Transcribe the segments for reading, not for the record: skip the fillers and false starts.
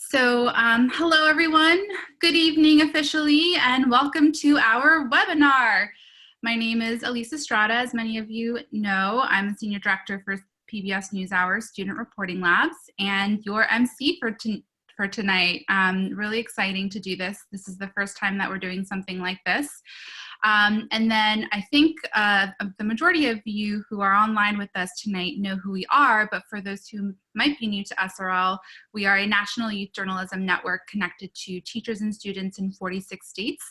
Hello everyone, good evening officially, and welcome to our webinar. My name is Elisa Estrada. As many of you know, I'm the Senior Director for PBS NewsHour Student Reporting Labs and your MC for tonight. Really exciting to do this. This is the first time that we're doing something like this. And then I think the majority of you who are online with us tonight know who we are, but for those who might be new to SRL, we are a national youth journalism network connected to teachers and students in 46 states.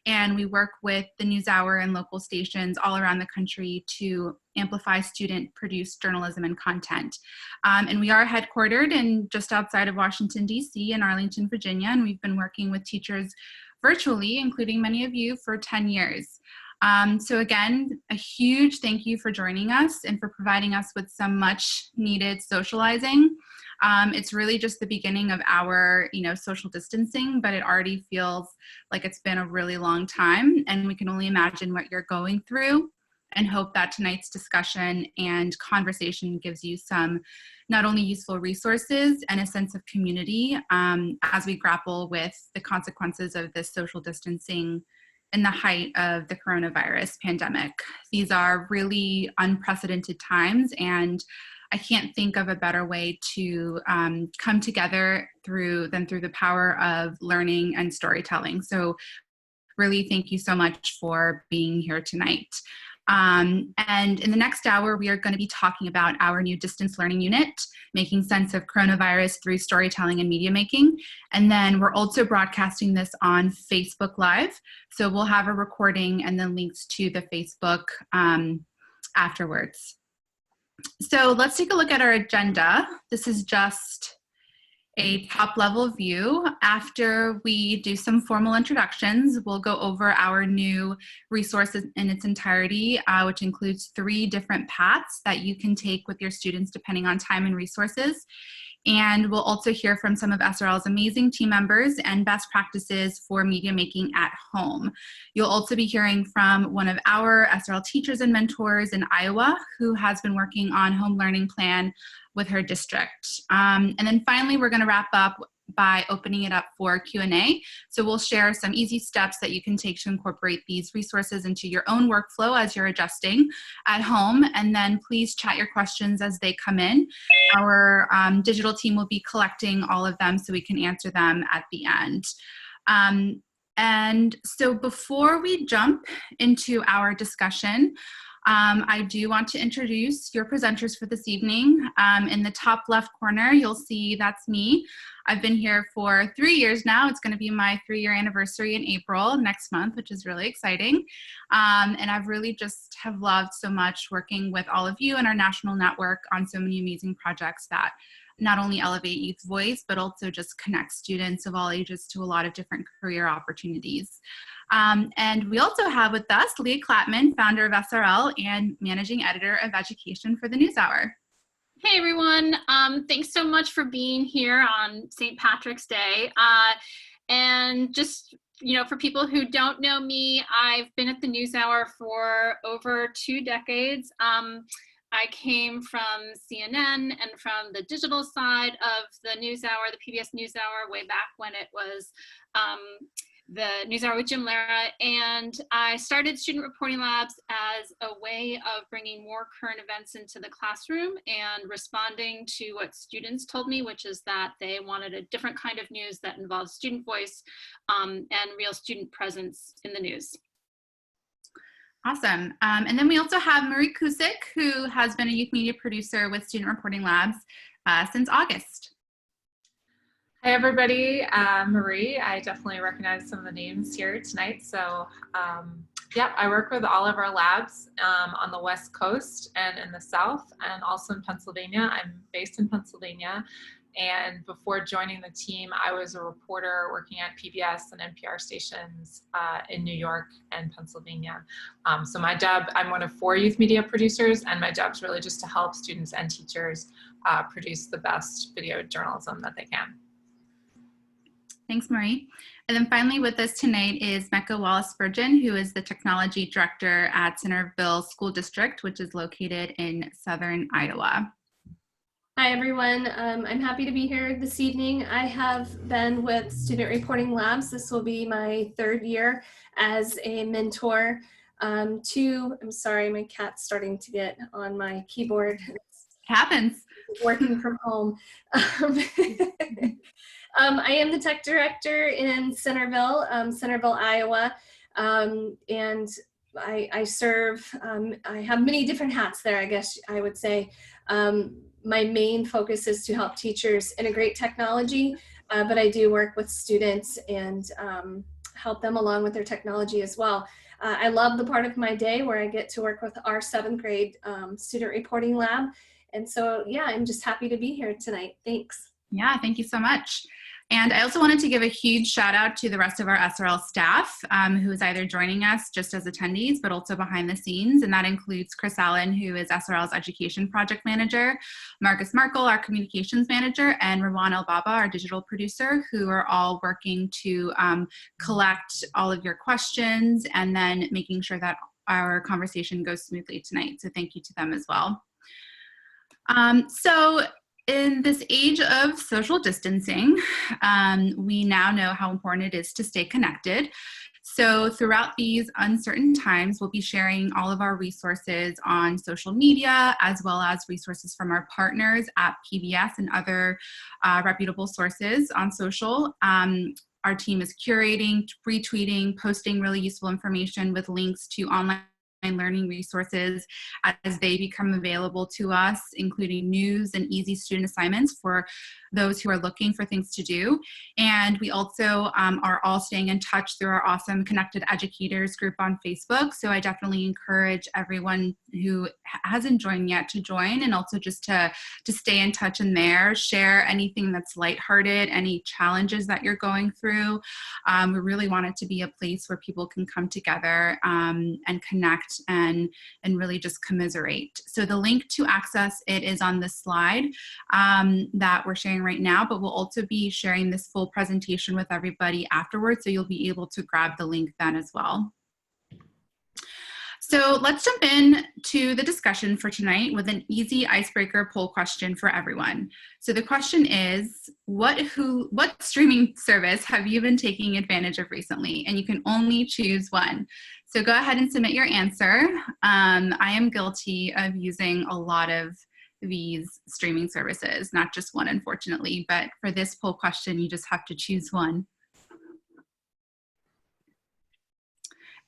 And we work with the NewsHour and local stations all around the country to amplify student-produced journalism and content. And we are headquartered in just outside of Washington, D.C. in Arlington, Virginia, and we've been working with teachers virtually, including many of you, for 10 years. So again, a huge thank you for joining us and for providing us with some much needed socializing. It's really just the beginning of our, social distancing, but it already feels like it's been a really long time, and we can only imagine what you're going through and hope that tonight's discussion and conversation gives you some not only useful resources and a sense of community as we grapple with the consequences of this social distancing in the height of the coronavirus pandemic. These are really unprecedented times, and I can't think of a better way to come together through the power of learning and storytelling. So really thank you so much for being here tonight. And in the next hour, we are going to be talking about our new distance learning unit, making sense of coronavirus through storytelling and media making. And then we're also broadcasting this on Facebook Live. So we'll have a recording and then links to the Facebook afterwards. So let's take a look at our agenda. This is just a top-level view. After we do some formal introductions, we'll go over our new resources in its entirety, which includes 3 different paths that you can take with your students depending on time and resources. And we'll also hear from some of SRL's amazing team members and best practices for media making at home. You'll also be hearing from one of our SRL teachers and mentors in Iowa who has been working on home learning plan with her district. And then finally, we're going to wrap up by opening it up for Q&A. So we'll share some easy steps that you can take to incorporate these resources into your own workflow as you're adjusting at home. And then please chat your questions as they come in. Our digital team will be collecting all of them so we can answer them at the end. And so before we jump into our discussion, I do want to introduce your presenters for this evening. In the top left corner, you'll see that's me. I've been here for 3 years now. It's going to be my 3-year anniversary in April next month, which is really exciting. And I've really just have loved so much working with all of you and our national network on so many amazing projects that not only elevate youth voice, but also just connect students of all ages to a lot of different career opportunities. And we also have with us Leah Clapman, founder of SRL and managing editor of education for the NewsHour. Hey everyone, thanks so much for being here on St. Patrick's Day. And just, for people who don't know me, I've been at the NewsHour for over 2 decades. I came from CNN and from the digital side of the NewsHour, the PBS NewsHour, way back when it was the NewsHour with Jim Lara, and I started Student Reporting Labs as a way of bringing more current events into the classroom and responding to what students told me, which is that they wanted a different kind of news that involves student voice and real student presence in the news. Awesome. And then we also have Marie Kusik, who has been a youth media producer with Student Reporting Labs since August. Hi, everybody. Marie. I definitely recognize some of the names here tonight. So, yeah, I work with all of our labs on the West Coast and in the South, and also in Pennsylvania. I'm based in Pennsylvania. And before joining the team, I was a reporter working at PBS and NPR stations in New York and Pennsylvania. So my job, I'm one of 4 youth media producers, and my job is really just to help students and teachers produce the best video journalism that they can. Thanks, Marie. And then finally with us tonight is Mecca Wallace-Spurgeon, who is the Technology Director at Centerville School District, which is located in southern Iowa. Hi, everyone. I'm happy to be here this evening. I have been with Student Reporting Labs. This will be my third year as a mentor to, I'm sorry, my cat's starting to get on my keyboard. Happens. Working from home. I am the tech director in Centerville, Iowa, and I serve, I have many different hats there, I guess I would say. My main focus is to help teachers integrate technology, but I do work with students and help them along with their technology as well. I love the part of my day where I get to work with our 7th grade student reporting lab. And so, yeah, I'm just happy to be here tonight. Thanks. Yeah, thank you so much. And I also wanted to give a huge shout out to the rest of our SRL staff who is either joining us just as attendees, but also behind the scenes. And that includes Chris Allen, who is SRL's Education Project Manager, Marcus Markle, our Communications Manager, and Rawan El-Baba, our Digital Producer, who are all working to collect all of your questions and then making sure that our conversation goes smoothly tonight. So thank you to them as well. So in this age of social distancing, we now know how important it is to stay connected. So throughout these uncertain times, we'll be sharing all of our resources on social media, as well as resources from our partners at PBS and other reputable sources on social. Our team is curating, retweeting, posting really useful information with links to online learning resources as they become available to us, including news and easy student assignments for those who are looking for things to do. And we also are all staying in touch through our awesome Connected Educators group on Facebook. So I definitely encourage everyone who hasn't joined yet to join, and also just to stay in touch in there, share anything that's lighthearted, any challenges that you're going through. We really want it to be a place where people can come together and connect and really just commiserate. So the link to access it is on this slide that we're sharing right now, but we'll also be sharing this full presentation with everybody afterwards, so you'll be able to grab the link then as well. So let's jump in to the discussion for tonight with an easy icebreaker poll question for everyone. So the question is, what streaming service have you been taking advantage of recently? And you can only choose one. So go ahead and submit your answer. I am guilty of using a lot of these streaming services, not just one, unfortunately, but for this poll question, you just have to choose one.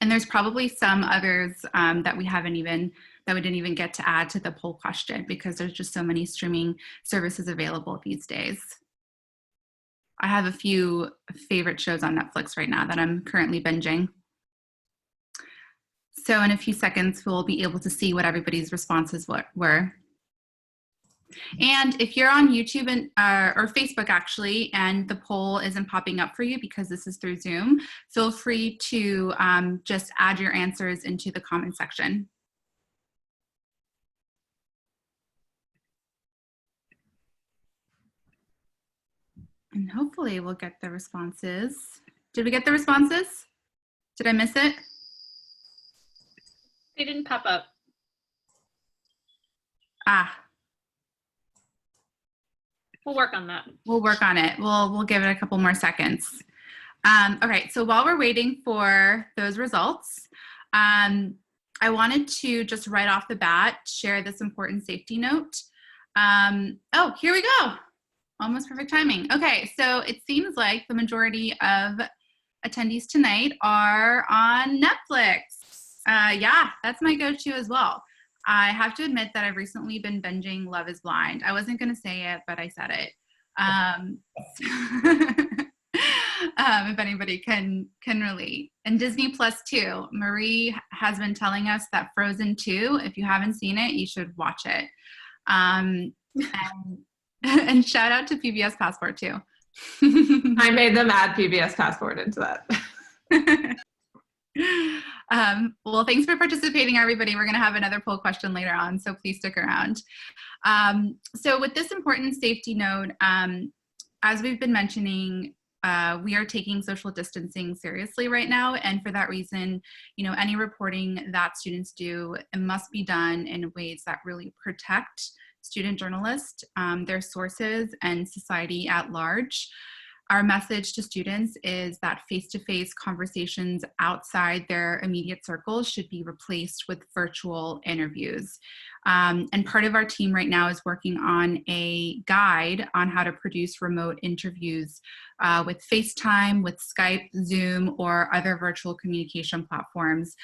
And there's probably some others that we didn't even get to add to the poll question because there's just so many streaming services available these days. I have a few favorite shows on Netflix right now that I'm currently binging. So in a few seconds, we'll be able to see what everybody's responses were. And if you're on YouTube and or Facebook actually, and the poll isn't popping up for you because this is through Zoom, feel free to just add your answers into the comment section. And hopefully we'll get the responses. Did we get the responses? Did I miss it? They didn't pop up. Ah. We'll work on that. We'll work on it. We'll give it a couple more seconds. All right, so while we're waiting for those results, I wanted to just right off the bat share this important safety note. Oh, here we go. Almost perfect timing. Okay, so it seems like the majority of attendees tonight are on Netflix. Yeah, that's my go-to as well. I have to admit that I've recently been binging Love is Blind. I wasn't going to say it, but I said it. If anybody can relate. And Disney Plus too. Marie has been telling us that Frozen 2, if you haven't seen it, you should watch it. And shout out to PBS Passport too. I made them add PBS Passport into that. Well, thanks for participating, everybody. We're going to have another poll question later on, so please stick around. So with this important safety note, as we've been mentioning, we are taking social distancing seriously right now, and for that reason, any reporting that students do, it must be done in ways that really protect student journalists, their sources, and society at large. Our message to students is that face-to-face conversations outside their immediate circles should be replaced with virtual interviews. And part of our team right now is working on a guide on how to produce remote interviews with FaceTime, with Skype, Zoom, or other virtual communication platforms.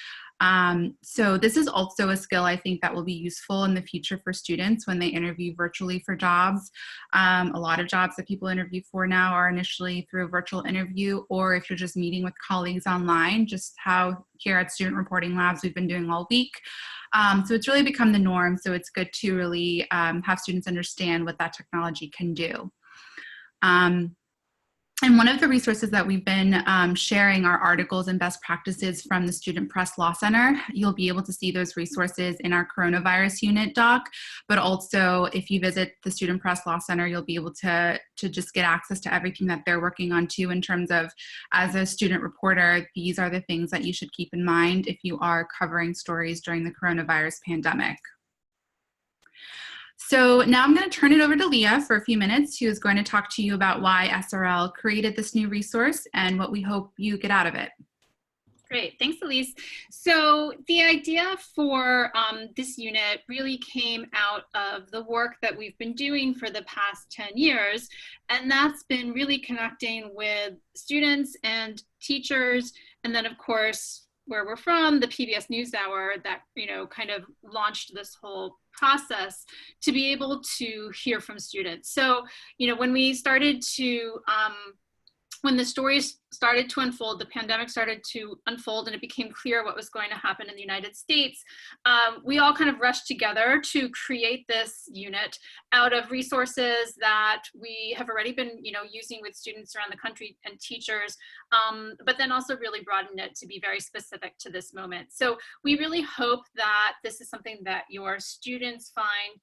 So this is also a skill I think that will be useful in the future for students when they interview virtually for jobs. A lot of jobs that people interview for now are initially through a virtual interview, or if you're just meeting with colleagues online, just how here at Student Reporting Labs we've been doing all week. So it's really become the norm, so it's good to really have students understand what that technology can do. And one of the resources that we've been sharing are articles and best practices from the Student Press Law Center. You'll be able to see those resources in our coronavirus unit doc, but also if you visit the Student Press Law Center, you'll be able to just get access to everything that they're working on too, in terms of, as a student reporter, these are the things that you should keep in mind if you are covering stories during the coronavirus pandemic. So now I'm going to turn it over to Leah for a few minutes, who is going to talk to you about why SRL created this new resource and what we hope you get out of it. Great, thanks, Elise. So the idea for this unit really came out of the work that we've been doing for the past 10 years, and that's been really connecting with students and teachers, and then of course, where we're from, the PBS NewsHour, that kind of launched this whole process to be able to hear from students. So, when we started to, when the stories started to unfold, the pandemic started to unfold, and it became clear what was going to happen in the United States, we all kind of rushed together to create this unit out of resources that we have already been, using with students around the country and teachers, but then also really broaden it to be very specific to this moment. So we really hope that this is something that your students find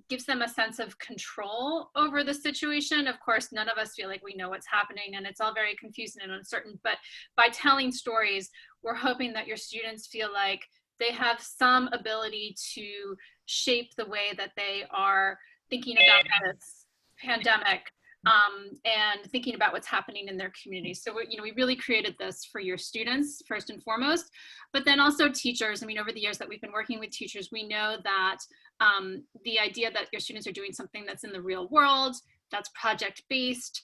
gives them a sense of control over the situation. Of course, none of us feel like we know what's happening, and it's all very confusing and uncertain, but by telling stories, we're hoping that your students feel like they have some ability to shape the way that they are thinking about this pandemic and thinking about what's happening in their community. So we really created this for your students first and foremost, but then also teachers. I mean, over the years that we've been working with teachers, we know that the idea that your students are doing something that's in the real world, that's project-based,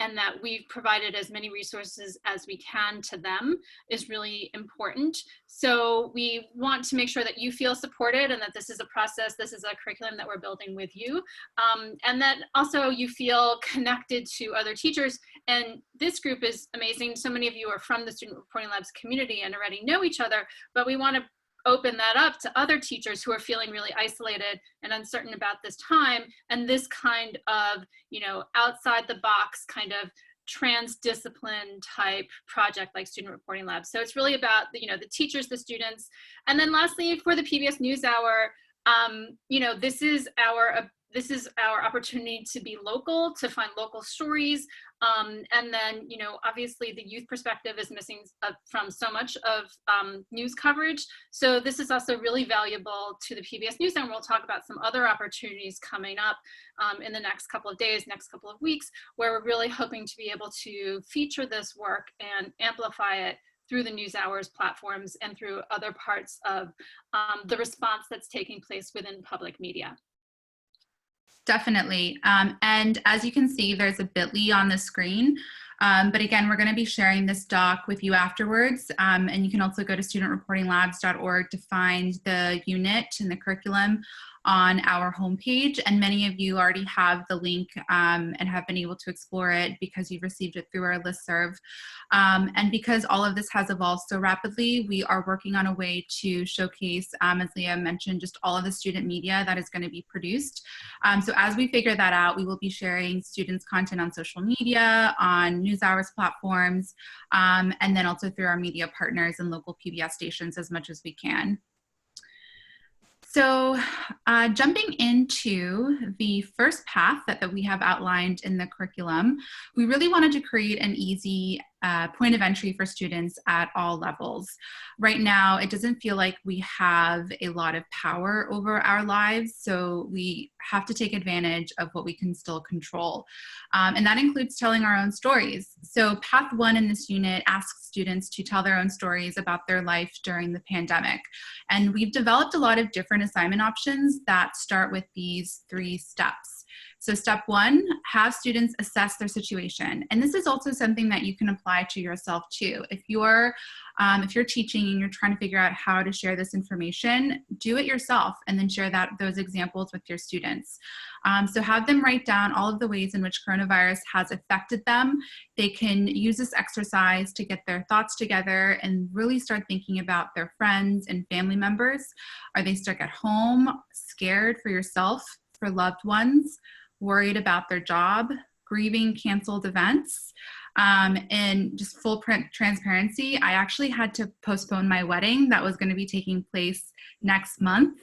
and that we've provided as many resources as we can to them is really important. So we want to make sure that you feel supported and that this is a process, this is a curriculum that we're building with you, and that also you feel connected to other teachers. And this group is amazing. So many of you are from the Student Reporting Labs community and already know each other, but we want to open that up to other teachers who are feeling really isolated and uncertain about this time, and this kind of, outside the box kind of transdiscipline type project like Student Reporting Lab. So it's really about the teachers, the students, and then lastly for the PBS NewsHour, this is our opportunity to be local, to find local stories. And then, obviously the youth perspective is missing from so much of news coverage. So this is also really valuable to the PBS NewsHour. We'll talk about some other opportunities coming up in the next couple of days, next couple of weeks, where we're really hoping to be able to feature this work and amplify it through the NewsHour's platforms and through other parts of the response that's taking place within public media. Definitely. And as you can see, there's a bit.ly on the screen. But again, we're going to be sharing this doc with you afterwards. And you can also go to studentreportinglabs.org to find the unit and the curriculum on our homepage. And many of you already have the link and have been able to explore it because you've received it through our listserv. And because all of this has evolved so rapidly, we are working on a way to showcase, as Leah mentioned, just all of the student media that is going to be produced. So as we figure that out, we will be sharing students' content on social media, on NewsHour's platforms, and then also through our media partners and local PBS stations as much as we can. So jumping into the first path that we have outlined in the curriculum, we really wanted to create an easy point of entry for students at all levels. Right now, it doesn't feel like we have a lot of power over our lives, so we have to take advantage of what we can still control. And that includes telling our own stories. So Path 1 in this unit asks students to tell their own stories about their life during the pandemic. And we've developed a lot of different assignment options that start with these 3 steps. So step 1, have students assess their situation. And this is also something that you can apply to yourself too. If you're teaching and you're trying to figure out how to share this information, do it yourself and then share those examples with your students. So have them write down all of the ways in which coronavirus has affected them. They can use this exercise to get their thoughts together and really start thinking about their friends and family members. Are they stuck at home, scared for yourself, for loved ones, worried about their job, grieving canceled events? And just full transparency, I actually had to postpone my wedding that was going to be taking place next month.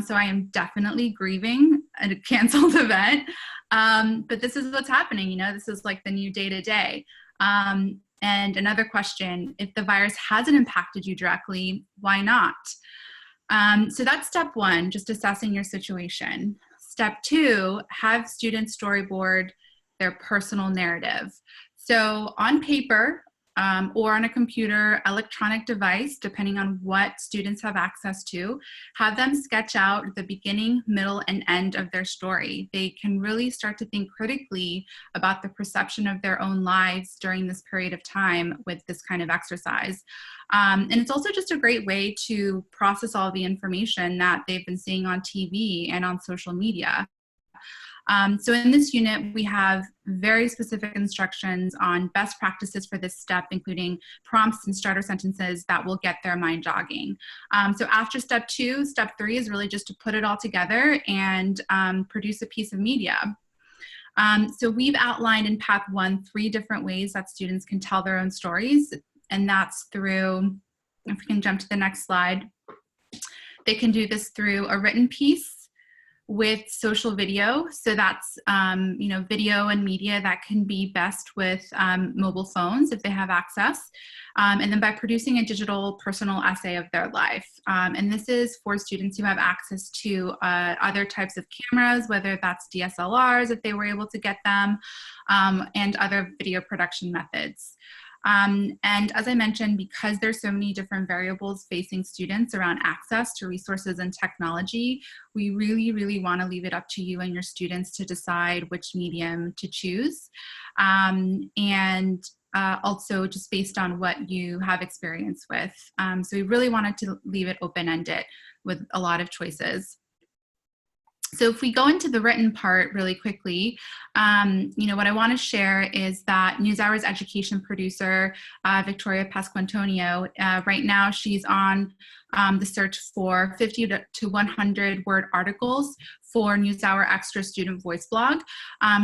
So I am definitely grieving a canceled event. But this is what's happening, this is like the new day-to-day. And another question, if the virus hasn't impacted you directly, why not? So that's step 1, just assessing your situation. Step 2, have students storyboard their personal narrative. So on paper or on a computer, electronic device, depending on what students have access to, have them sketch out the beginning, middle, and end of their story. They can really start to think critically about the perception of their own lives during this period of time with this kind of exercise. And it's also just a great way to process all the information that they've been seeing on TV and on social media. So in this unit, we have very specific instructions on best practices for this step, including prompts and starter sentences that will get their mind jogging. So after step 2, step 3 is really just to put it all together and produce a piece of media. So we've outlined in Path 1 3 different ways that students can tell their own stories, and that's through, if we can jump to the next slide, they can do this through a written piece with social video. So that's, video and media that can be best with mobile phones if they have access. And then by producing a digital personal essay of their life. And this is for students who have access to other types of cameras, whether that's DSLRs, if they were able to get them, and other video production methods. And as I mentioned, because there's so many different variables facing students around access to resources and technology, we really, really want to leave it up to you and your students to decide which medium to choose. And also just based on what you have experience with. So we really wanted to leave it open-ended with a lot of choices. So if we go into the written part really quickly, what I want to share is that NewsHour's education producer, Victoria Pasquantonio, right now she's on the search for 50 to 100 word articles for NewsHour Extra Student Voice blog.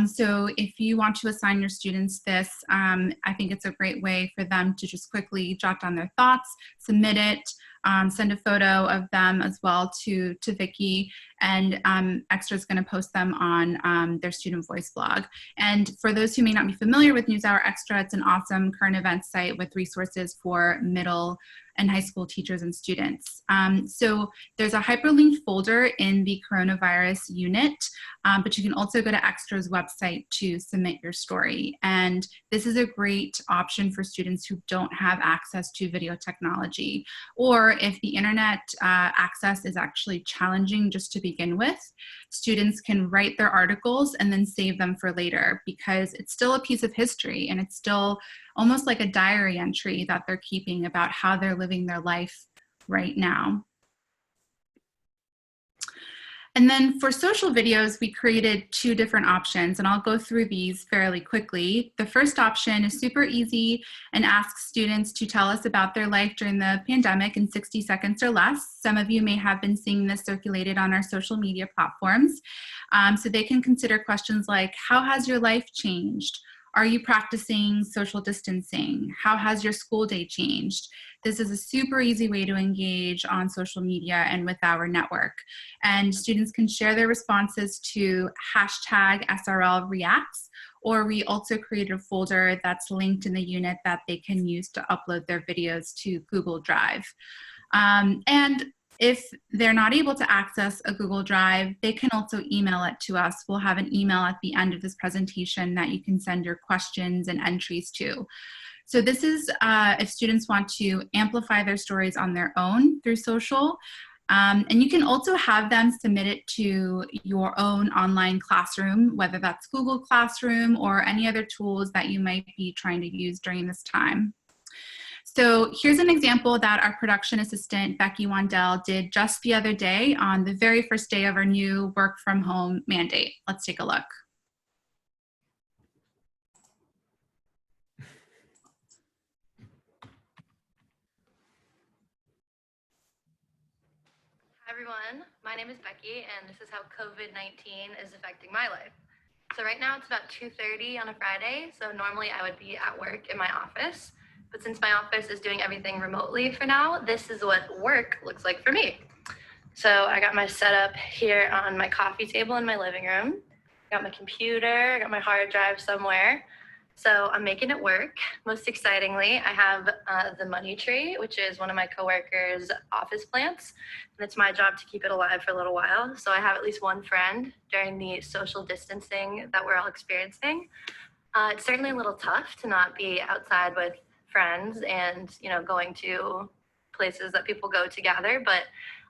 So if you want to assign your students this, I think it's a great way for them to just quickly jot down their thoughts, submit it, send a photo of them as well to Vicky, and Extra is going to post them on their Student Voice blog. And for those who may not be familiar with NewsHour Extra, it's an awesome current events site with resources for middle and high school teachers and students. So there's a hyperlinked folder in the coronavirus unit, but you can also go to Extra's website to submit your story. And this is a great option for students who don't have access to video technology, or if the internet access is actually challenging just to begin with, students can write their articles and then save them for later, because it's still a piece of history and it's still almost like a diary entry that they're keeping about how they're living their life right now. And then for social videos, we created 2 different options, and I'll go through these fairly quickly. The first option is super easy and asks students to tell us about their life during the pandemic in 60 seconds or less. Some of you may have been seeing this circulated on our social media platforms. So they can consider questions like, how has your life changed? Are you practicing social distancing? How has your school day changed? This is a super easy way to engage on social media and with our network. And students can share their responses to hashtag SRL Reacts, or we also created a folder that's linked in the unit that they can use to upload their videos to Google Drive. And if they're not able to access a Google Drive, they can also email it to us. We'll have an email at the end of this presentation that you can send your questions and entries to. So this is if students want to amplify their stories on their own through social. And you can also have them submit it to your own online classroom, whether that's Google Classroom or any other tools that you might be trying to use during this time. So here's an example that our production assistant, Becky Wandell, did just the other day on the very first day of our new work from home mandate. Let's take a look. Hi everyone, my name is Becky and this is how COVID-19 is affecting my life. So right now it's about 2:30 on a Friday, so normally I would be at work in my office. But since my office is doing everything remotely for now, this is what work looks like for me. So I got my setup here on my coffee table in my living room. I got my computer, I got my hard drive somewhere. So I'm making it work. Most excitingly, I have the money tree, which is one of my coworkers' office plants. And it's my job to keep it alive for a little while. So I have at least one friend during the social distancing that we're all experiencing. It's certainly a little tough to not be outside with friends and going to places that people go to gather, but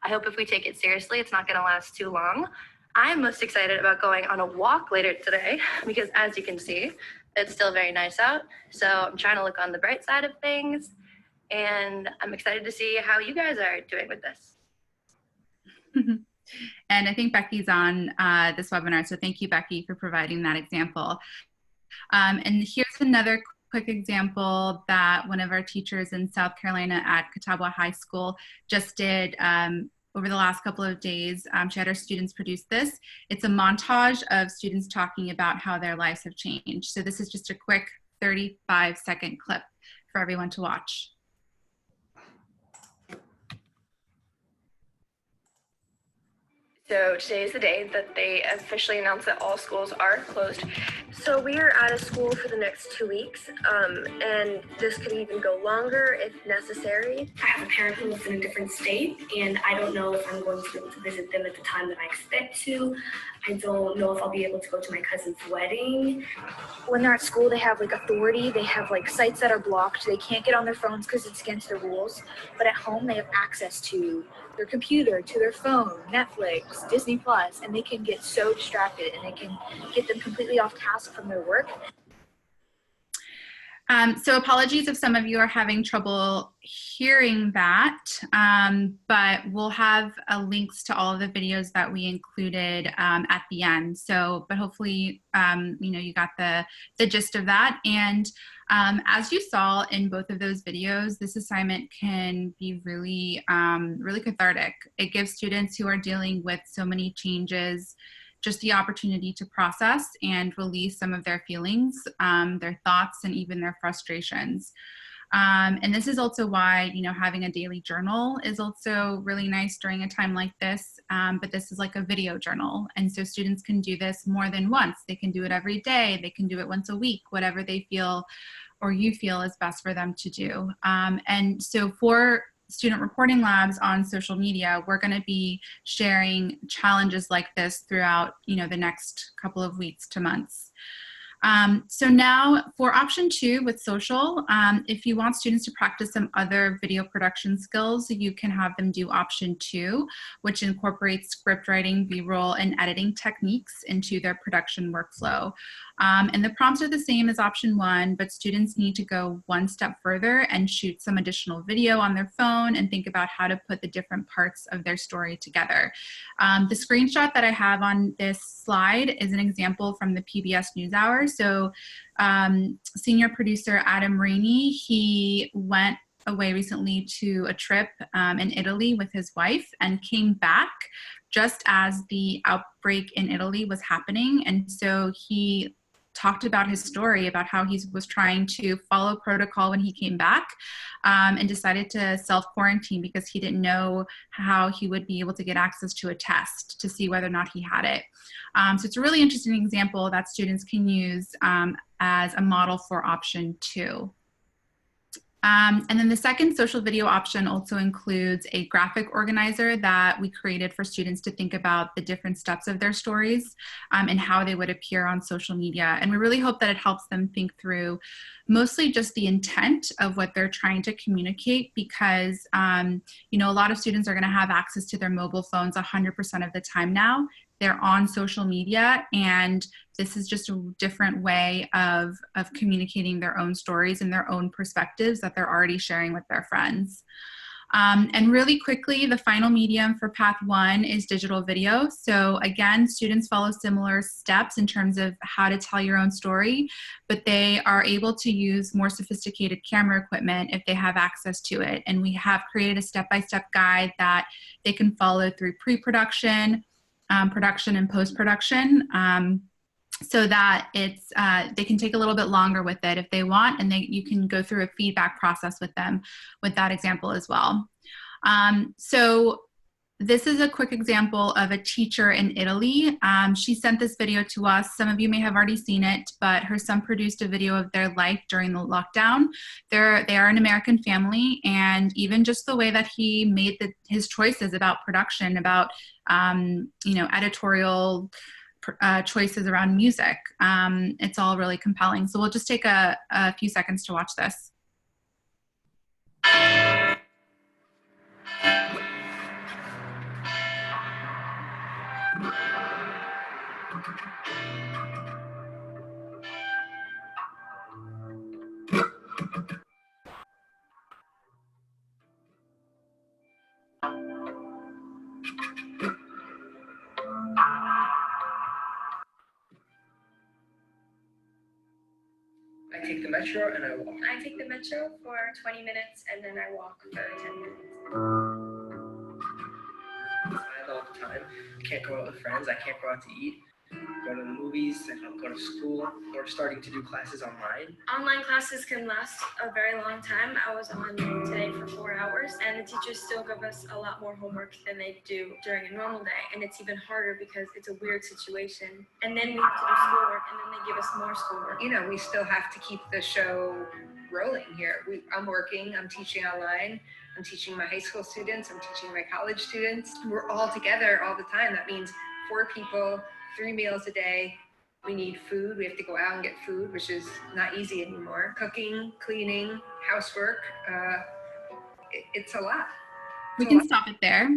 I hope if we take it seriously, it's not going to last too long. I'm most excited about going on a walk later today because as you can see, it's still very nice out. So I'm trying to look on the bright side of things and I'm excited to see how you guys are doing with this. And I think Becky's on this webinar, so thank you, Becky, for providing that example. And here's another quick example that one of our teachers in South Carolina at Catawba High School just did over the last couple of days. She had her students produce this. It's a montage of students talking about how their lives have changed. So this is just a quick 35-second clip for everyone to watch. So today is the day that they officially announced that all schools are closed. So we are out of school for the next 2 weeks, and this could even go longer if necessary. I have a parent who lives in a different state, and I don't know if I'm going to be able to visit them at the time that I expect to. I don't know if I'll be able to go to my cousin's wedding. When they're at school, they have like authority. They have like sites that are blocked. They can't get on their phones because it's against the rules. But at home, they have access to their computer, to their phone, Netflix, Disney Plus, and they can get so distracted and they can get them completely off task from their work. So apologies if some of you are having trouble hearing that, but we'll have links to all of the videos that we included at the end. So, but hopefully, you got the gist of that. And as you saw in both of those videos, this assignment can be really, really cathartic. It gives students who are dealing with so many changes just the opportunity to process and release some of their feelings, their thoughts, and even their frustrations. And this is also why, having a daily journal is also really nice during a time like this, but this is like a video journal. And so students can do this more than once. They can do it every day. They can do it once a week, whatever they feel or you feel is best for them to do. And so for student reporting labs on social media, we're going to be sharing challenges like this throughout, the next couple of weeks to months. So now for option 2 with social, if you want students to practice some other video production skills, you can have them do option 2, which incorporates script writing, B-roll, and editing techniques into their production workflow. And the prompts are the same as option 1, but students need to go one step further and shoot some additional video on their phone and think about how to put the different parts of their story together. The screenshot that I have on this slide is an example from the PBS NewsHour. So senior producer Adam Rainey, he went away recently to a trip in Italy with his wife and came back just as the outbreak in Italy was happening. And so he talked about his story about how he was trying to follow protocol when he came back, and decided to self-quarantine because he didn't know how he would be able to get access to a test to see whether or not he had it. So it's a really interesting example that students can use as a model for option 2. And then the second social video option also includes a graphic organizer that we created for students to think about the different steps of their stories and how they would appear on social media. And we really hope that it helps them think through mostly just the intent of what they're trying to communicate, because you know, a lot of students are going to have access to their mobile phones 100% of the time now. They're on social media, and this is just a different way of communicating their own stories and their own perspectives that they're already sharing with their friends. And really quickly, the final medium for Path 1 is digital video. So again, students follow similar steps in terms of how to tell your own story, but they are able to use more sophisticated camera equipment if they have access to it. And we have created a step-by-step guide that they can follow through pre-production, production, and post-production, so that it's they can take a little bit longer with it if they want, and you can go through a feedback process with them with that example as well. So this is a quick example of a teacher in Italy. She sent this video to us. Some of you may have already seen it, but her son produced a video of their life during the lockdown. They are an American family, and even just the way that he made his choices about production, about you know, editorial choices around music. It's all really compelling. So we'll just take a few seconds to watch this. I take the metro and I walk. I take the metro for 20 minutes and then I walk for 10 minutes. I all the time. Can't go out with friends. I can't go out to eat. Go to the movies. I don't go to school. We're starting to do classes online. Online classes can last a very long time. I was on today for 4 hours, and the teachers still give us a lot more homework than they do during a normal day. And it's even harder because it's a weird situation. And then we have to do schoolwork, and then they give us more schoolwork. You know, we still have to keep the show rolling here. I'm working, I'm teaching online, I'm teaching my high school students, I'm teaching my college students. We're all together all the time. That means 4 people, 3 meals a day. We need food. We have to go out and get food, which is not easy anymore. Cooking, cleaning, housework. It's a lot. We can stop it there.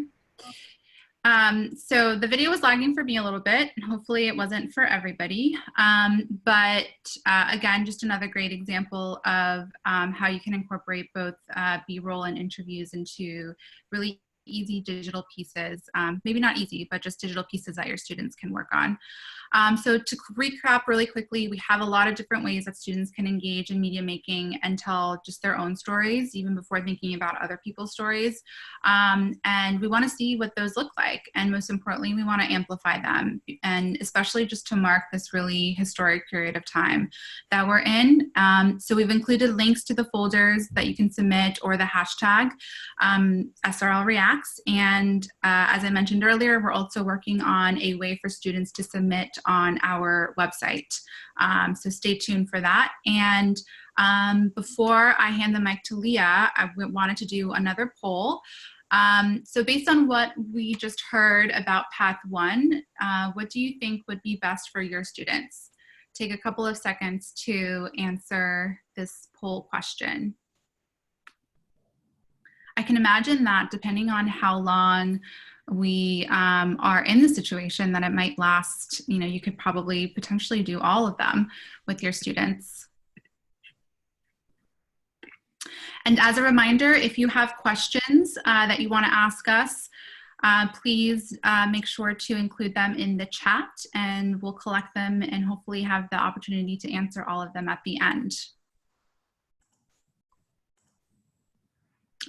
So the video was lagging for me a little bit, and hopefully it wasn't for everybody. But again, just another great example of how you can incorporate both B-roll and interviews into really easy digital pieces, maybe not easy, but just digital pieces that your students can work on. So to recap really quickly, we have a lot of different ways that students can engage in media making and tell just their own stories, even before thinking about other people's stories. And we want to see what those look like. And most importantly, we want to amplify them, and especially just to mark this really historic period of time that we're in. So we've included links to the folders that you can submit, or the hashtag SRL Reacts. And as I mentioned earlier, we're also working on a way for students to submit on our website. So stay tuned for that. And before I hand the mic to Leah, I wanted to do another poll. So based on what we just heard about Path 1, what do you think would be best for your students? Take a couple of seconds to answer this poll question. I can imagine that depending on how long we are in the situation, that it might last, you know, you could probably potentially do all of them with your students. And as a reminder, if you have questions that you want to ask us, please make sure to include them in the chat, and we'll collect them and hopefully have the opportunity to answer all of them at the end.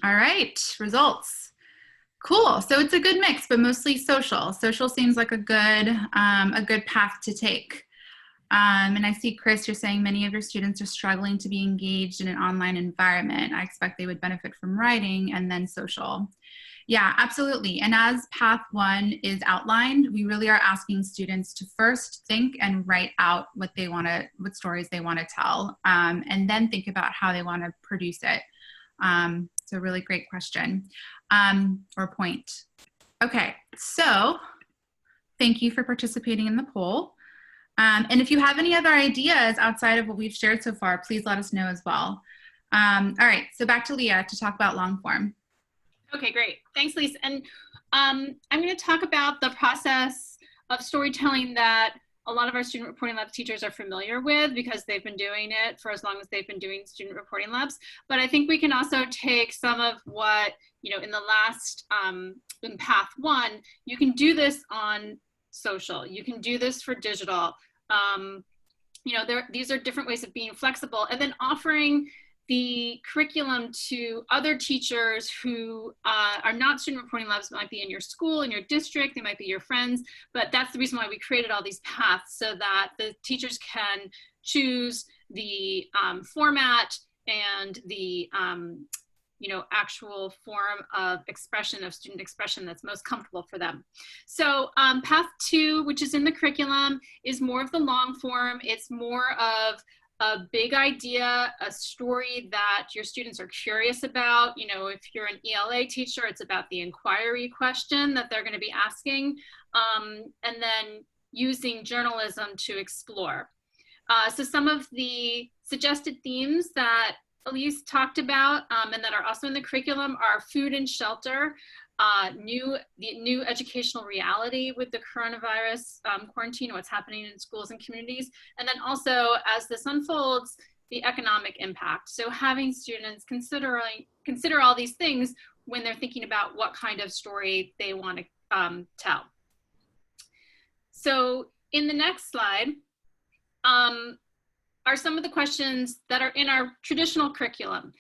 All right, results. Cool, so it's a good mix, but mostly social. Social seems like a good path to take. And I see, Chris, you're saying many of your students are struggling to be engaged in an online environment. I expect they would benefit from writing and then social. Yeah, absolutely. And as Path 1 is outlined, we really are asking students to first think and write out what stories they want to tell, and then think about how they want to produce it. So really great question or point. Okay, so thank you for participating in the poll. And if you have any other ideas outside of what we've shared so far, please let us know as well. All right, so back to Leah to talk about long form. Okay, great. Thanks, Lisa. And I'm going to talk about the process of storytelling that a lot of our student reporting lab teachers are familiar with because they've been doing it for as long as they've been doing student reporting labs. But I think we can also take some of what, in the last, in Path 1, you can do this on social. You can do this for digital. These are different ways of being flexible and then offering the curriculum to other teachers who are not student reporting labs, might be in your school, in your district, they might be your friends, but that's the reason why we created all these paths so that the teachers can choose the format and the actual form of expression, of student expression that's most comfortable for them. So Path 2, which is in the curriculum, is more of the long form. It's more of a big idea, a story that your students are curious about. If you're an ELA teacher, it's about the inquiry question that they're going to be asking, and then using journalism to explore. So some of the suggested themes that Elise talked about and that are also in the curriculum are food and shelter, the new educational reality with the coronavirus quarantine, what's happening in schools and communities, and then also, as this unfolds, the economic impact. So having students consider all these things when they're thinking about what kind of story they want to tell. So in the next slide are some of the questions that are in our traditional curriculum.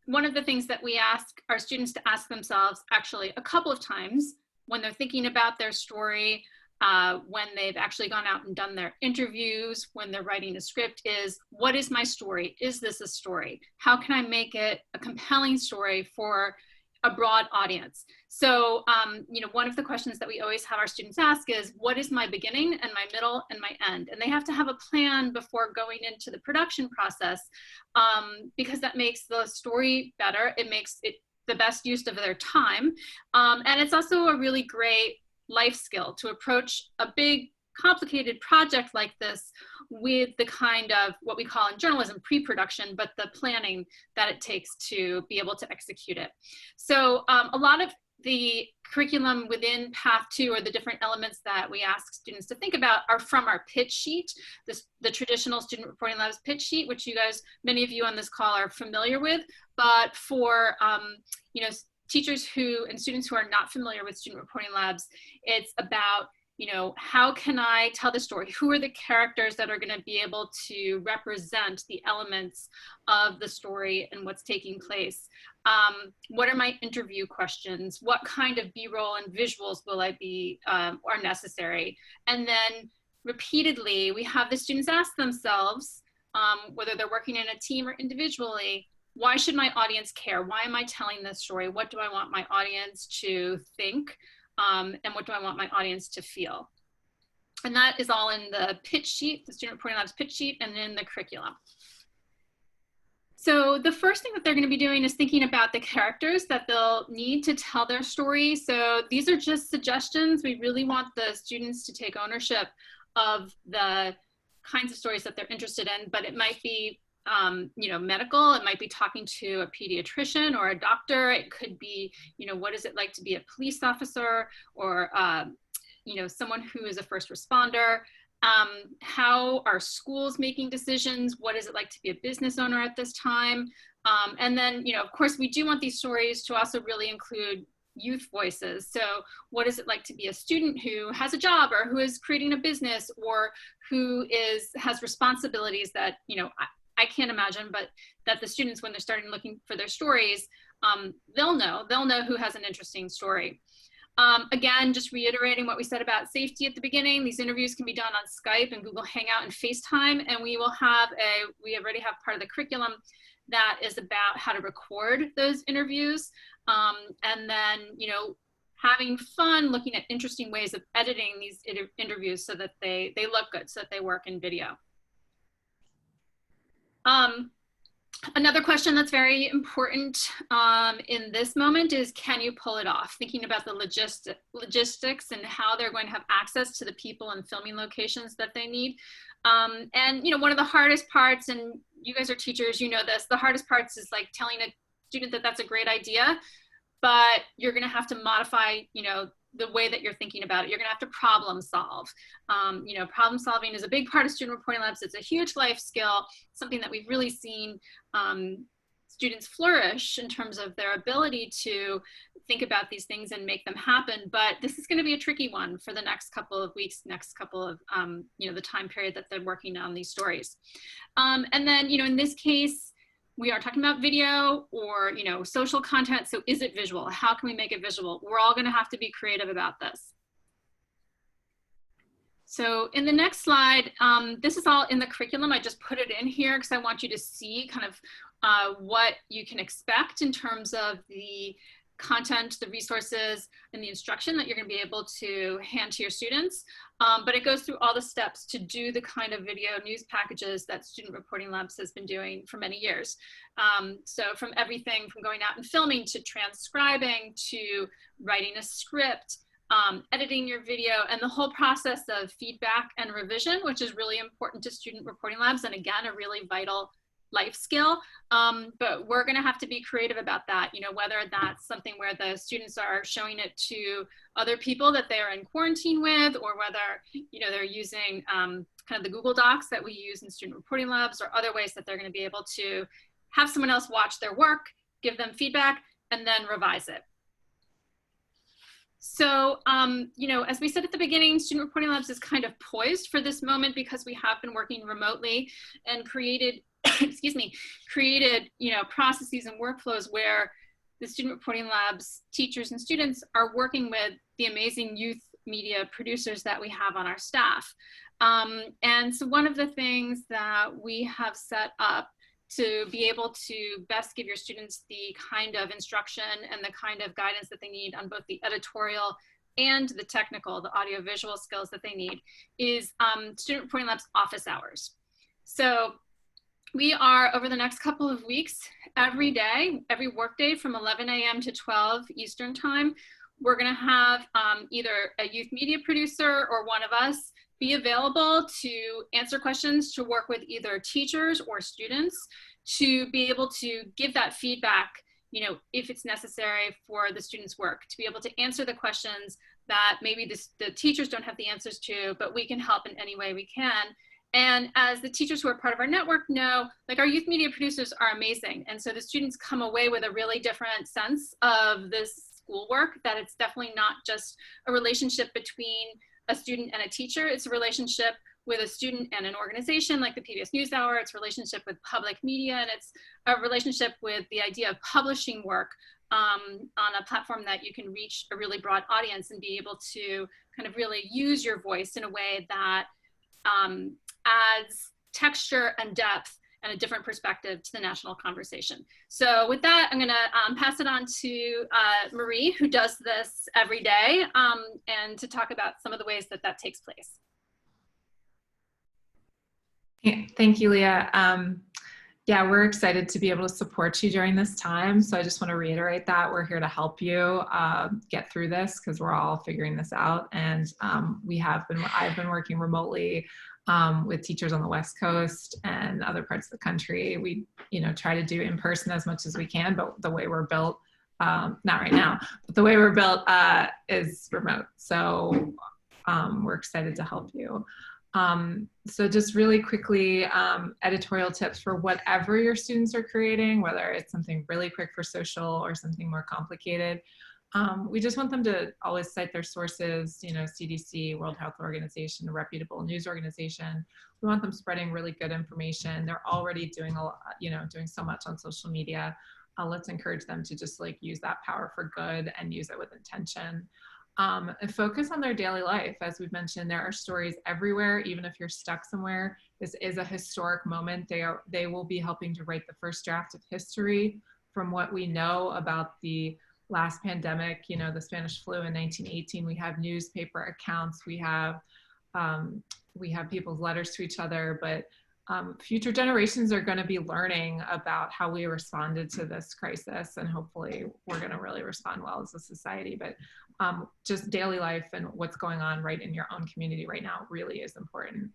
One of the things that we ask our students to ask themselves actually a couple of times when they're thinking about their story, when they've actually gone out and done their interviews, when they're writing a script is, what is my story? Is this a story? How can I make it a compelling story for a broad audience? So, one of the questions that we always have our students ask is, what is my beginning and my middle and my end? And they have to have a plan before going into the production process because that makes the story better. It makes it the best use of their time. And it's also a really great life skill to approach a big, complicated project like this with the kind of what we call in journalism pre-production, but the planning that it takes to be able to execute it. So a lot of the curriculum within Path 2 or the different elements that we ask students to think about are from our pitch sheet, the traditional student reporting labs pitch sheet, which you guys, many of you on this call are familiar with, but for teachers and students who are not familiar with student reporting labs, it's about how can I tell the story? Who are the characters that are going to be able to represent the elements of the story and what's taking place? What are my interview questions? What kind of B-roll and visuals will I be are necessary? And then repeatedly, we have the students ask themselves, whether they're working in a team or individually, why should my audience care? Why am I telling this story? What do I want my audience to think? And what do I want my audience to feel? And that is all in the pitch sheet, the Student Reporting Labs pitch sheet, and in the curriculum. So the first thing that they're going to be doing is thinking about the characters that they'll need to tell their story. So these are just suggestions. We really want the students to take ownership of the kinds of stories that they're interested in, but it might be medical, it might be talking to a pediatrician or a doctor. It could be, what is it like to be a police officer or, someone who is a first responder. How are schools making decisions? What is it like to be a business owner at this time? And then, of course, we do want these stories to also really include youth voices. So what is it like to be a student who has a job or who is creating a business or who has responsibilities that, I can't imagine, but that the students, when they're starting looking for their stories, they'll know who has an interesting story. Again, just reiterating what we said about safety at the beginning, these interviews can be done on Skype and Google Hangout and FaceTime, and we already have part of the curriculum that is about how to record those interviews, and then, having fun looking at interesting ways of editing these interviews so that they look good, so that they work in video. Another question that's very important in this moment is, can you pull it off? Thinking about the logistics and how they're going to have access to the people and filming locations that they need. And one of the hardest parts, and you guys are teachers, you know this, the hardest parts is like telling a student that that's a great idea, but you're going to have to modify, the way that you're thinking about it. You're gonna have to problem solve. Problem solving is a big part of student reporting labs. It's a huge life skill, something that we've really seen students flourish in terms of their ability to think about these things and make them happen. But this is gonna be a tricky one for the next couple of weeks, next couple of, the time period that they're working on these stories. And then, in this case, we are talking about video or, social content. So is it visual? How can we make it visual? We're all gonna have to be creative about this. So in the next slide, this is all in the curriculum. I just put it in here because I want you to see kind of what you can expect in terms of the content, the resources, and the instruction that you're going to be able to hand to your students. But it goes through all the steps to do the kind of video news packages that Student Reporting Labs has been doing for many years. So from everything from going out and filming to transcribing to writing a script, editing your video, and the whole process of feedback and revision, which is really important to Student Reporting Labs, and again, a really vital life skill. But we're gonna have to be creative about that, whether that's something where the students are showing it to other people that they are in quarantine with, or whether, they're using kind of the Google Docs that we use in Student Reporting Labs, or other ways that they're gonna be able to have someone else watch their work, give them feedback, and then revise it. So, as we said at the beginning, Student Reporting Labs is kind of poised for this moment because we have been working remotely and created, processes and workflows where the Student Reporting Labs teachers and students are working with the amazing youth media producers that we have on our staff. And so one of the things that we have set up to be able to best give your students the kind of instruction and the kind of guidance that they need on both the editorial and the technical, the audiovisual skills that they need, is Student Reporting Labs office hours. So we are, over the next couple of weeks, every day, every workday from 11 a.m. to 12 Eastern time, we're gonna have either a youth media producer or one of us be available to answer questions, to work with either teachers or students, to be able to give that feedback, if it's necessary for the students' work, to be able to answer the questions that maybe the teachers don't have the answers to, but we can help in any way we can. And as the teachers who are part of our network know, like, our youth media producers are amazing. And so the students come away with a really different sense of this schoolwork, that it's definitely not just a relationship between a student and a teacher. It's a relationship with a student and an organization like the PBS NewsHour. It's a relationship with public media, and it's a relationship with the idea of publishing work on a platform that you can reach a really broad audience and be able to kind of really use your voice in a way that adds texture and depth and a different perspective to the national conversation. So with that, I'm gonna pass it on to Marie, who does this every day, and to talk about some of the ways that that takes place. Yeah, thank you, Leah. Yeah, we're excited to be able to support you during this time. So I just want to reiterate that we're here to help you get through this, because we're all figuring this out. And I've been working remotely with teachers on the West Coast and other parts of the country. We, try to do in person as much as we can, but the way we're built, not right now, but the way we're built is remote. So we're excited to help you. So just really quickly, editorial tips for whatever your students are creating, whether it's something really quick for social or something more complicated. We just want them to always cite their sources, CDC, World Health Organization, a reputable news organization. We want them spreading really good information. They're already doing a lot, doing so much on social media. Let's encourage them to just use that power for good and use it with intention. and focus on their daily life. As we've mentioned, there are stories everywhere. Even if you're stuck somewhere, this is a historic moment. They will be helping to write the first draft of history from what we know about the last pandemic, you know, the Spanish flu in 1918. We have newspaper accounts, we have people's letters to each other, but future generations are going to be learning about how we responded to this crisis, and hopefully we're going to really respond well as a society. But just daily life and what's going on right in your own community right now really is important.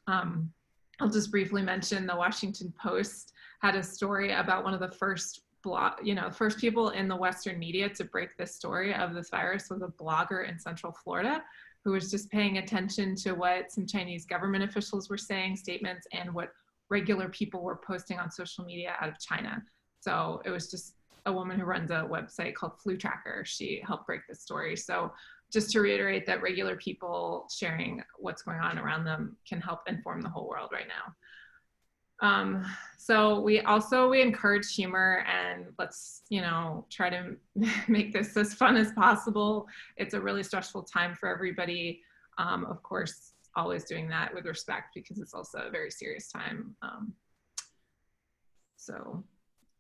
I'll just briefly mention the Washington Post had a story about one of the first first people in the Western media to break this story of this virus was a blogger in Central Florida who was just paying attention to what some Chinese government officials were saying, statements, and what regular people were posting on social media out of China. So it was just a woman who runs a website called Flu Tracker. She helped break this story. So just to reiterate that regular people sharing what's going on around them can help inform the whole world right now. So we encourage humor, and let's, try to make this as fun as possible. It's a really stressful time for everybody. Of course, always doing that with respect, because it's also a very serious time.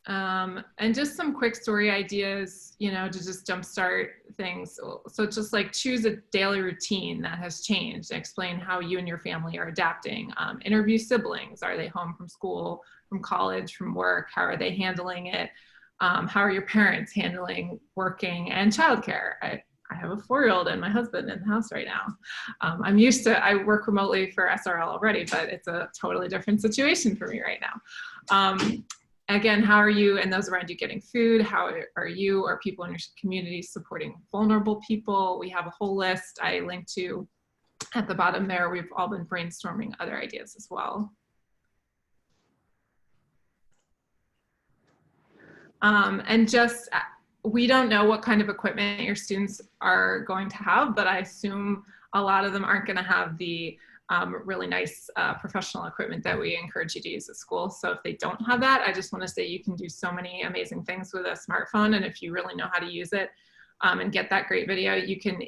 And just some quick story ideas, to just jumpstart things. So just like choose a daily routine that has changed. Explain how you and your family are adapting. Interview siblings. Are they home from school, from college, from work? How are they handling it? How are your parents handling working and childcare? I have a 4-year-old and my husband in the house right now. I work remotely for SRL already, but it's a totally different situation for me right now. Again, how are you and those around you getting food? How are you or people in your community supporting vulnerable people? We have a whole list I linked to at the bottom there. We've all been brainstorming other ideas as well. We don't know what kind of equipment your students are going to have, but I assume a lot of them aren't going to have the really nice professional equipment that we encourage you to use at school. So if they don't have that, I just want to say you can do so many amazing things with a smartphone. And if you really know how to use it and get that great video, you can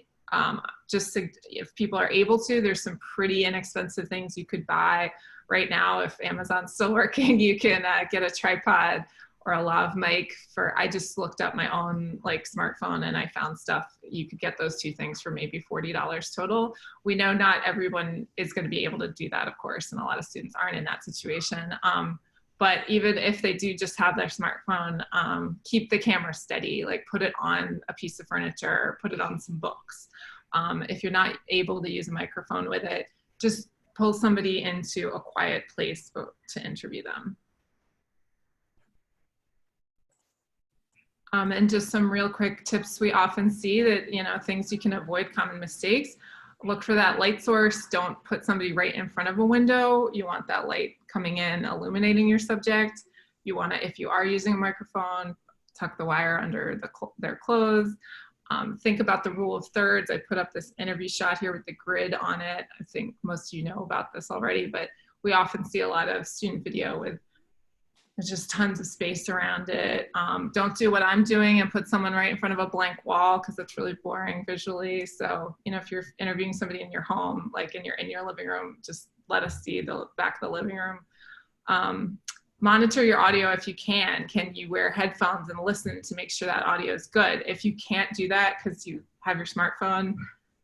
if people are able to, there's some pretty inexpensive things you could buy right now. If Amazon's still working, you can get a tripod or a lav mic I just looked up my own smartphone and I found stuff. You could get those two things for maybe $40 total. We know not everyone is going to be able to do that, of course, and a lot of students aren't in that situation. But even if they do just have their smartphone, keep the camera steady, put it on a piece of furniture, or put it on some books. If you're not able to use a microphone with it, just pull somebody into a quiet place to interview them. And just some real quick tips we often see that, things you can avoid, common mistakes. Look for that light source. Don't put somebody right in front of a window. You want that light coming in, illuminating your subject. You want to, if you are using a microphone, tuck the wire under their clothes. Think about the rule of thirds. I put up this interview shot here with the grid on it. I think most of you know about this already, but we often see a lot of student video with there's just tons of space around it. Don't do what I'm doing and put someone right in front of a blank wall, because it's really boring visually. So, if you're interviewing somebody in your home, in your living room, just let us see the back of the living room. Monitor your audio if you can. Can you wear headphones and listen to make sure that audio is good? If you can't do that because you have your smartphone,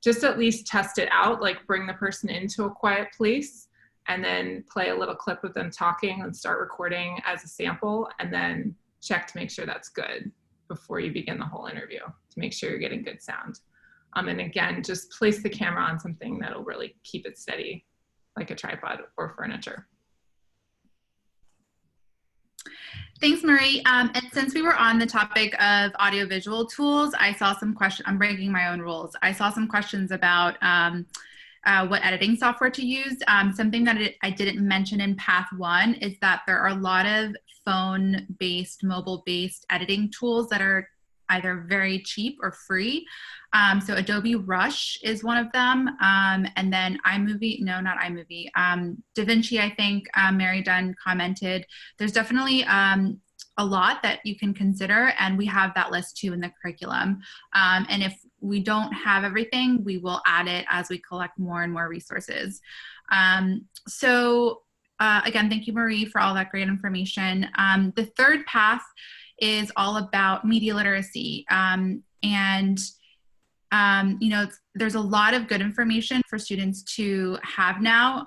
just at least test it out, bring the person into a quiet place and then play a little clip of them talking and start recording as a sample, and then check to make sure that's good before you begin the whole interview to make sure you're getting good sound. And again, just place the camera on something that'll really keep it steady, like a tripod or furniture. Thanks, Marie. And since we were on the topic of audiovisual tools, I saw some questions. I'm breaking my own rules. I saw some questions about what editing software to use. Something that I didn't mention in Path 1 is that there are a lot of phone-based, mobile-based editing tools that are either very cheap or free. So Adobe Rush is one of them. And then iMovie, no, not iMovie. DaVinci, I think Mary Dunn commented. There's definitely a lot that you can consider, and we have that list too in the curriculum. And if we don't have everything, we will add it as we collect more and more resources. Again, thank you, Marie, for all that great information. The third path is all about media literacy. There's a lot of good information for students to have now.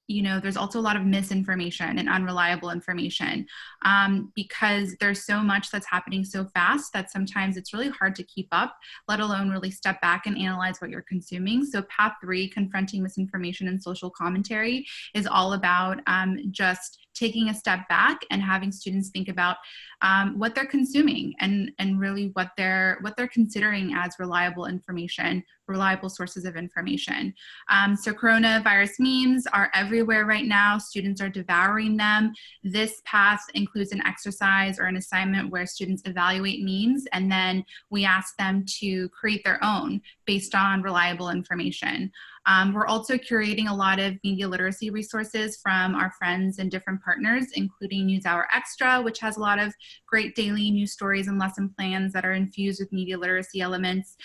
There's also a lot of misinformation and unreliable information because there's so much that's happening so fast that sometimes it's really hard to keep up, let alone really step back and analyze what you're consuming. So path 3, confronting misinformation and social commentary, is all about just taking a step back and having students think about what they're consuming and really what they're considering as reliable information, reliable sources of information. So coronavirus memes are everywhere right now. Students are devouring them. This path includes an exercise or an assignment where students evaluate memes, and then we ask them to create their own based on reliable information. We're also curating a lot of media literacy resources from our friends and different partners, including NewsHour Extra, which has a lot of great daily news stories and lesson plans that are infused with media literacy elements.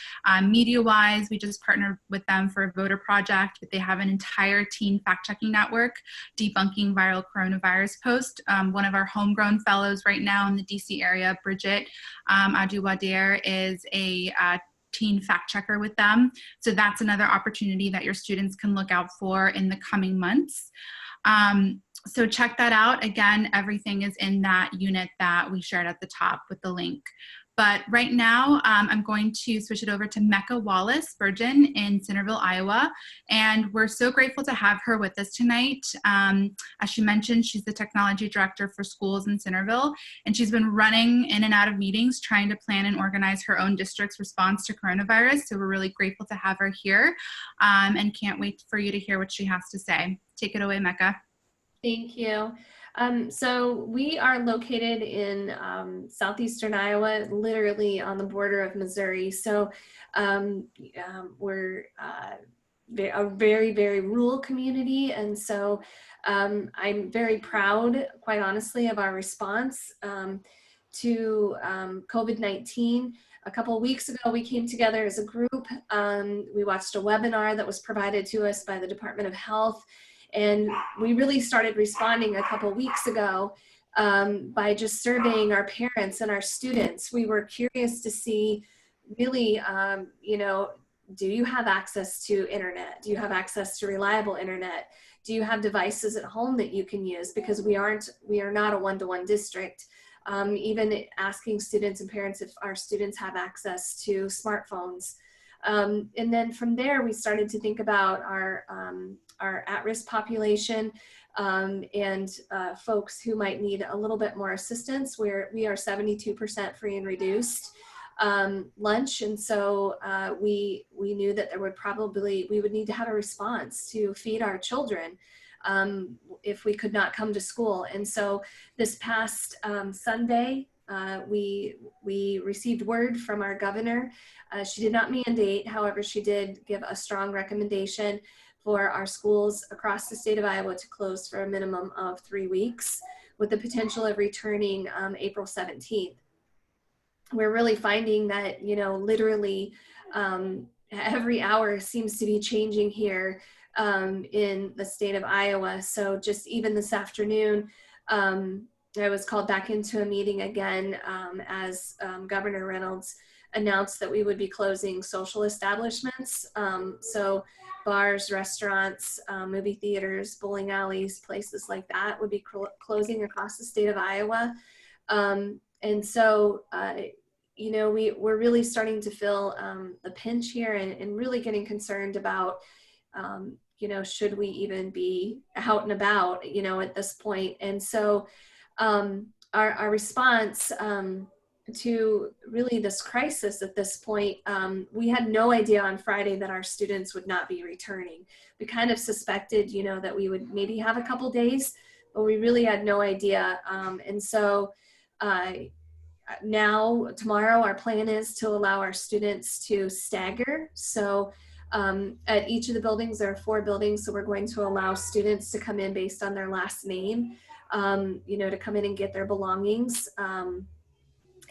Media-wise, we just partnered with them for a voter project, but they have an entire teen fact-checking network debunking viral coronavirus posts. One of our homegrown fellows right now in the DC area, Bridget Aduwadir, is a teen fact checker with them. So that's another opportunity that your students can look out for in the coming months. So check that out. Again, everything is in that unit that we shared at the top with the link. But right now, I'm going to switch it over to Mecca Wallace-Burgeon in Centerville, Iowa. And we're so grateful to have her with us tonight. As she mentioned, she's the technology director for schools in Centerville, and she's been running in and out of meetings trying to plan and organize her own district's response to coronavirus. So we're really grateful to have her here and can't wait for you to hear what she has to say. Take it away, Mecca. Thank you. So we are located in southeastern Iowa, literally on the border of Missouri. So we're a very, very rural community. And so I'm very proud, quite honestly, of our response to COVID-19. A couple of weeks ago, we came together as a group. We watched a webinar that was provided to us by the Department of Health. And we really started responding a couple weeks ago by just surveying our parents and our students. We were curious to see really, do you have access to internet? Do you have access to reliable internet? Do you have devices at home that you can use? Because we are not a one-to-one district. Even asking students and parents if our students have access to smartphones. And then from there, we started to think about our at-risk population and folks who might need a little bit more assistance. We are 72% free and reduced lunch, and so we knew that we would need to have a response to feed our children if we could not come to school. And so this past Sunday, we received word from our governor. She did not mandate, however, she did give a strong recommendation for our schools across the state of Iowa to close for a minimum of 3 weeks with the potential of returning April 17th. We're really finding that, literally every hour seems to be changing here in the state of Iowa. So just even this afternoon, I was called back into a meeting again as Governor Reynolds announced that we would be closing social establishments. So bars, restaurants, movie theaters, bowling alleys, places like that would be closing across the state of Iowa. And so, we're really starting to feel the pinch here and really getting concerned about, should we even be out and about, at this point. And so our response to really this crisis at this point, we had no idea on Friday that our students would not be returning. We kind of suspected, that we would maybe have a couple days, but we really had no idea. And so now, tomorrow, our plan is to allow our students to stagger. So at each of the buildings, there are 4 buildings, so we're going to allow students to come in based on their last name, to come in and get their belongings.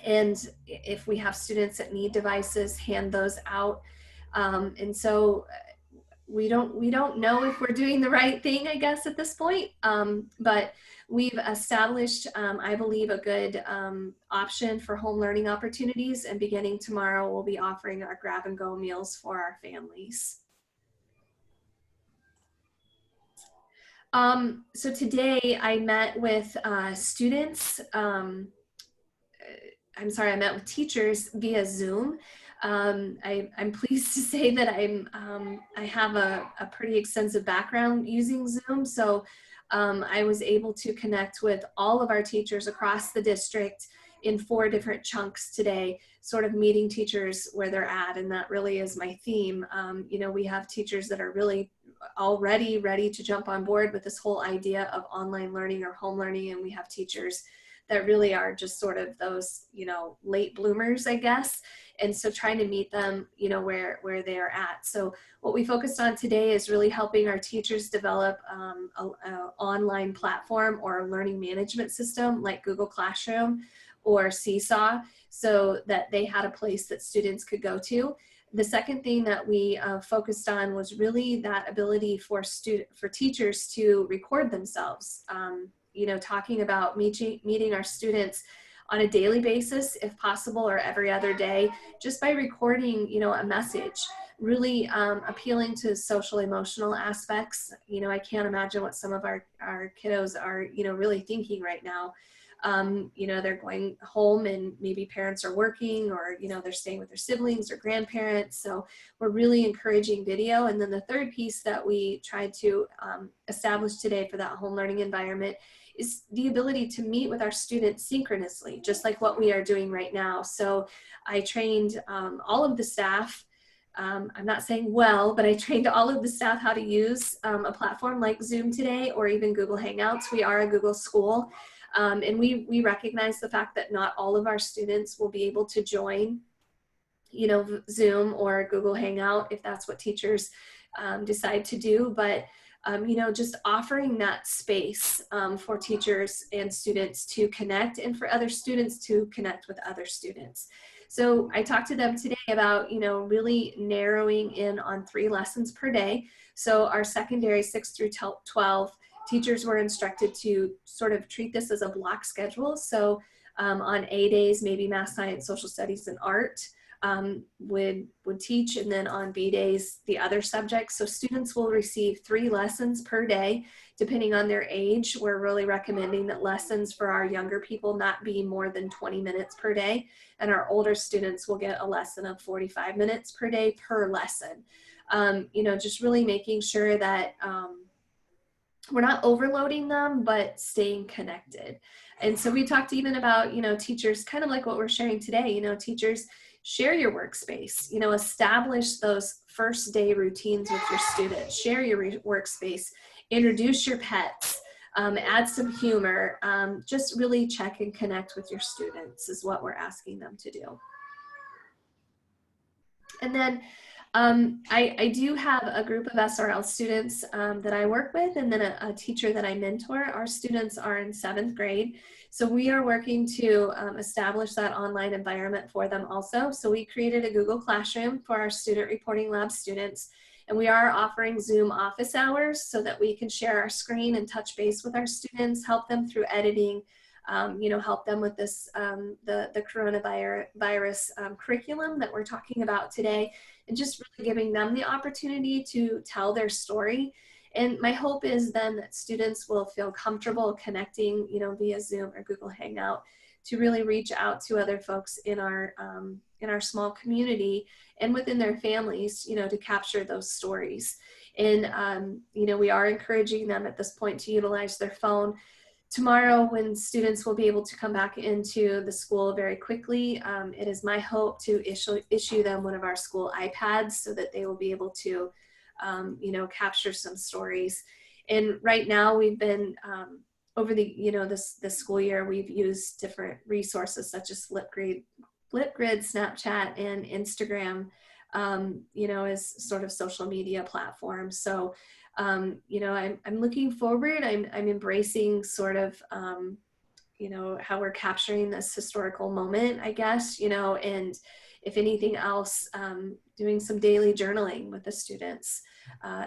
And if we have students that need devices, hand those out. And so we don't know if we're doing the right thing, I guess, at this point. But we've established, I believe, a good option for home learning opportunities. And beginning tomorrow, we'll be offering our grab and go meals for our families. So today I met with students. I'm sorry, I met with teachers via Zoom. I'm pleased to say that I have a pretty extensive background using Zoom. So I was able to connect with all of our teachers across the district in 4 different chunks today, sort of meeting teachers where they're at. And that really is my theme. You know, we have teachers that are really already ready to jump on board with this whole idea of online learning or home learning. And we have teachers that really are just sort of those, you know, late bloomers, I guess. And so trying to meet them, you know, where they are at. So what we focused on today is really helping our teachers develop an online platform or a learning management system like Google Classroom or Seesaw, so that they had a place that students could go to. The second thing that we focused on was really that ability for teachers to record themselves. You know, talking about meeting our students on a daily basis, if possible, or every other day, just by recording, you know, a message, really appealing to social emotional aspects. You know, I can't imagine what some of our kiddos are, you know, really thinking right now. You know, they're going home and maybe parents are working, or, you know, they're staying with their siblings or grandparents. So we're really encouraging video. And then the third piece that we tried to establish today for that home learning environment is the ability to meet with our students synchronously, just like what we are doing right now. So I trained all of the staff. I'm not saying well, but I trained all of the staff how to use a platform like Zoom today, or even Google Hangouts. We are a Google school. And we recognize the fact that not all of our students will be able to join, you know, Zoom or Google Hangout if that's what teachers decide to do. But you know, just offering that space for teachers and students to connect, and for other students to connect with other students. So I talked to them today about, you know, really narrowing in on 3 lessons per day. So our secondary 6 through 12 teachers were instructed to sort of treat this as a block schedule. So on A days, maybe math, science, social studies, and art would teach, and then on B days, the other subjects. So students will receive 3 lessons per day, depending on their age. We're really recommending that lessons for our younger people not be more than 20 minutes per day, and our older students will get a lesson of 45 minutes per day per lesson. You know, just really making sure that we're not overloading them, but staying connected. And so we talked even about, you know, teachers, kind of like what we're sharing today, you know, teachers, share your workspace, you know, establish those first day routines with your students, share your workspace, introduce your pets, add some humor, just really check and connect with your students is what we're asking them to do. And then I do have a group of SRL students that I work with, and then a teacher that I mentor. Our students are in 7th grade. So we are working to establish that online environment for them also. So we created a Google Classroom for our student reporting lab students. And we are offering Zoom office hours so that we can share our screen and touch base with our students, help them through editing, you know, help them with this, the coronavirus curriculum that we're talking about today, and just really giving them the opportunity to tell their story. And my hope is then that students will feel comfortable connecting, you know, via Zoom or Google Hangout, to really reach out to other folks in our small community and within their families, you know, to capture those stories. And, you know, we are encouraging them at this point to utilize their phone. Tomorrow, when students will be able to come back into the school very quickly, it is my hope to issue them one of our school iPads so that they will be able to, you know, capture some stories. And right now we've been, over the, you know, this school year, we've used different resources such as Flipgrid, Snapchat, and Instagram, you know, as sort of social media platforms. So, you know, I'm looking forward. I'm embracing sort of you know, how we're capturing this historical moment, I guess, you know, and if anything else, doing some daily journaling with the students.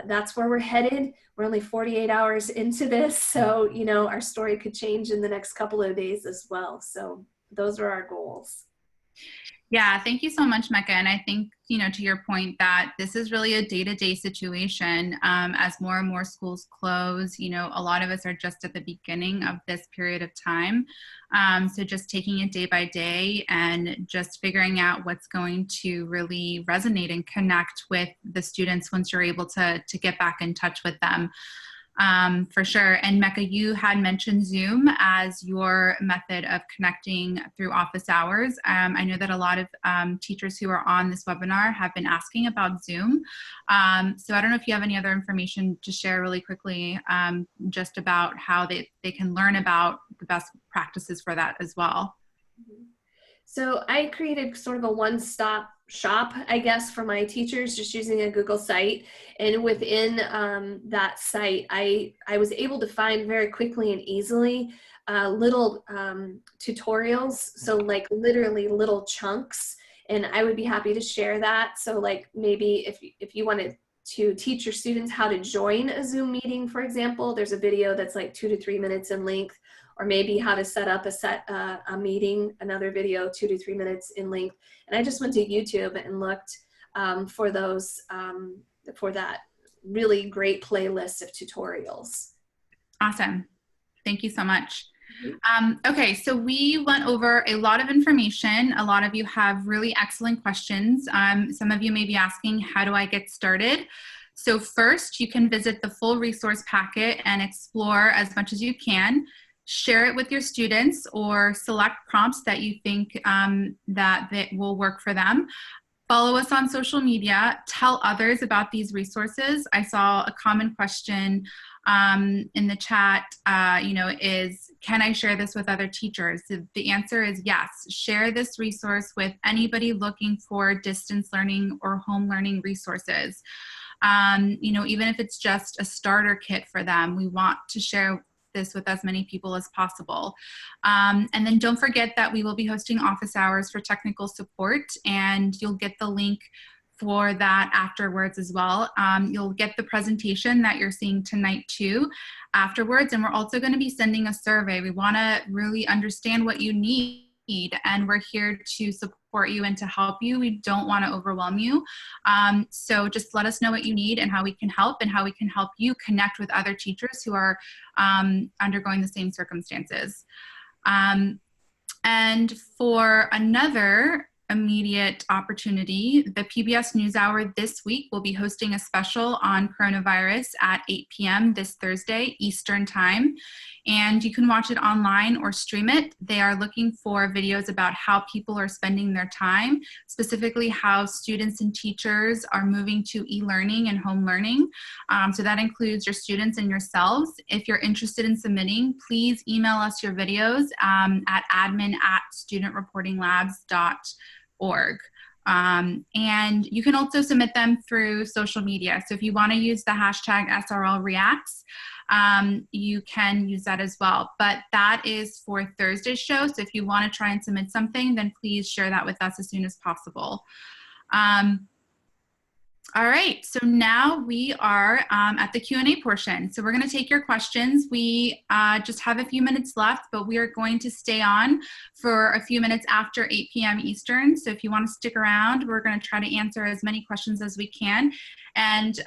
That's where we're headed. We're only 48 hours into this, so, you know, our story could change in the next couple of days as well. So those are our goals. Yeah, thank you so much, Mecca. And I think, you know, to your point that this is really a day-to-day situation. As more and more schools close, you know, a lot of us are just at the beginning of this period of time. So just taking it day by day and just figuring out what's going to really resonate and connect with the students once you're able to get back in touch with them. For sure. And Mecca, you had mentioned Zoom as your method of connecting through office hours. I know that a lot of teachers who are on this webinar have been asking about Zoom. So I don't know if you have any other information to share really quickly, just about how they can learn about the best practices for that as well. So I created sort of a one-stop shop, I guess, for my teachers, just using a Google site. And within that site, I was able to find very quickly and easily little tutorials. So like literally little chunks. And I would be happy to share that. So like maybe if you wanted to teach your students how to join a Zoom meeting, for example, there's a video that's like 2 to 3 minutes in length. Or maybe how to set up a meeting, another video 2 to 3 minutes in length. And I just went to YouTube and looked for those, for that really great playlist of tutorials. Awesome. Thank you so much. Okay, so we went over a lot of information. A lot of you have really excellent questions. Some of you may be asking, how do I get started? So first, you can visit the full resource packet and explore as much as you can. Share it with your students or select prompts that you think that will work for them. Follow us on social media. Tell others about these resources. I saw a common question in the chat, you know, is, can I share this with other teachers? The answer is yes. Share this resource with anybody looking for distance learning or home learning resources. You know, even if it's just a starter kit for them, we want to share this with as many people as possible. And then don't forget that we will be hosting office hours for technical support, and you'll get the link for that afterwards as well. You'll get the presentation that you're seeing tonight too afterwards, and we're also going to be sending a survey. We want to really understand what you need, and we're here to support you and to help you. We don't want to overwhelm you. So just let us know what you need and how we can help, and how we can help you connect with other teachers who are undergoing the same circumstances. And for another immediate opportunity, the PBS NewsHour this week will be hosting a special on coronavirus at 8 p.m. this Thursday, Eastern Time. And you can watch it online or stream it. They are looking for videos about how people are spending their time, specifically how students and teachers are moving to e-learning and home learning. So that includes your students and yourselves. If you're interested in submitting, please email us your videos at admin@studentreportinglabs.org. And you can also submit them through social media. So if you want to use the hashtag SRLReacts, you can use that as well. But that is for Thursday's show. So if you want to try and submit something, then please share that with us as soon as possible. All right, so now we are at the Q&A portion. So we're going to take your questions. We just have a few minutes left, but we are going to stay on for a few minutes after 8 p.m. Eastern. So if you want to stick around, we're going to try to answer as many questions as we can. And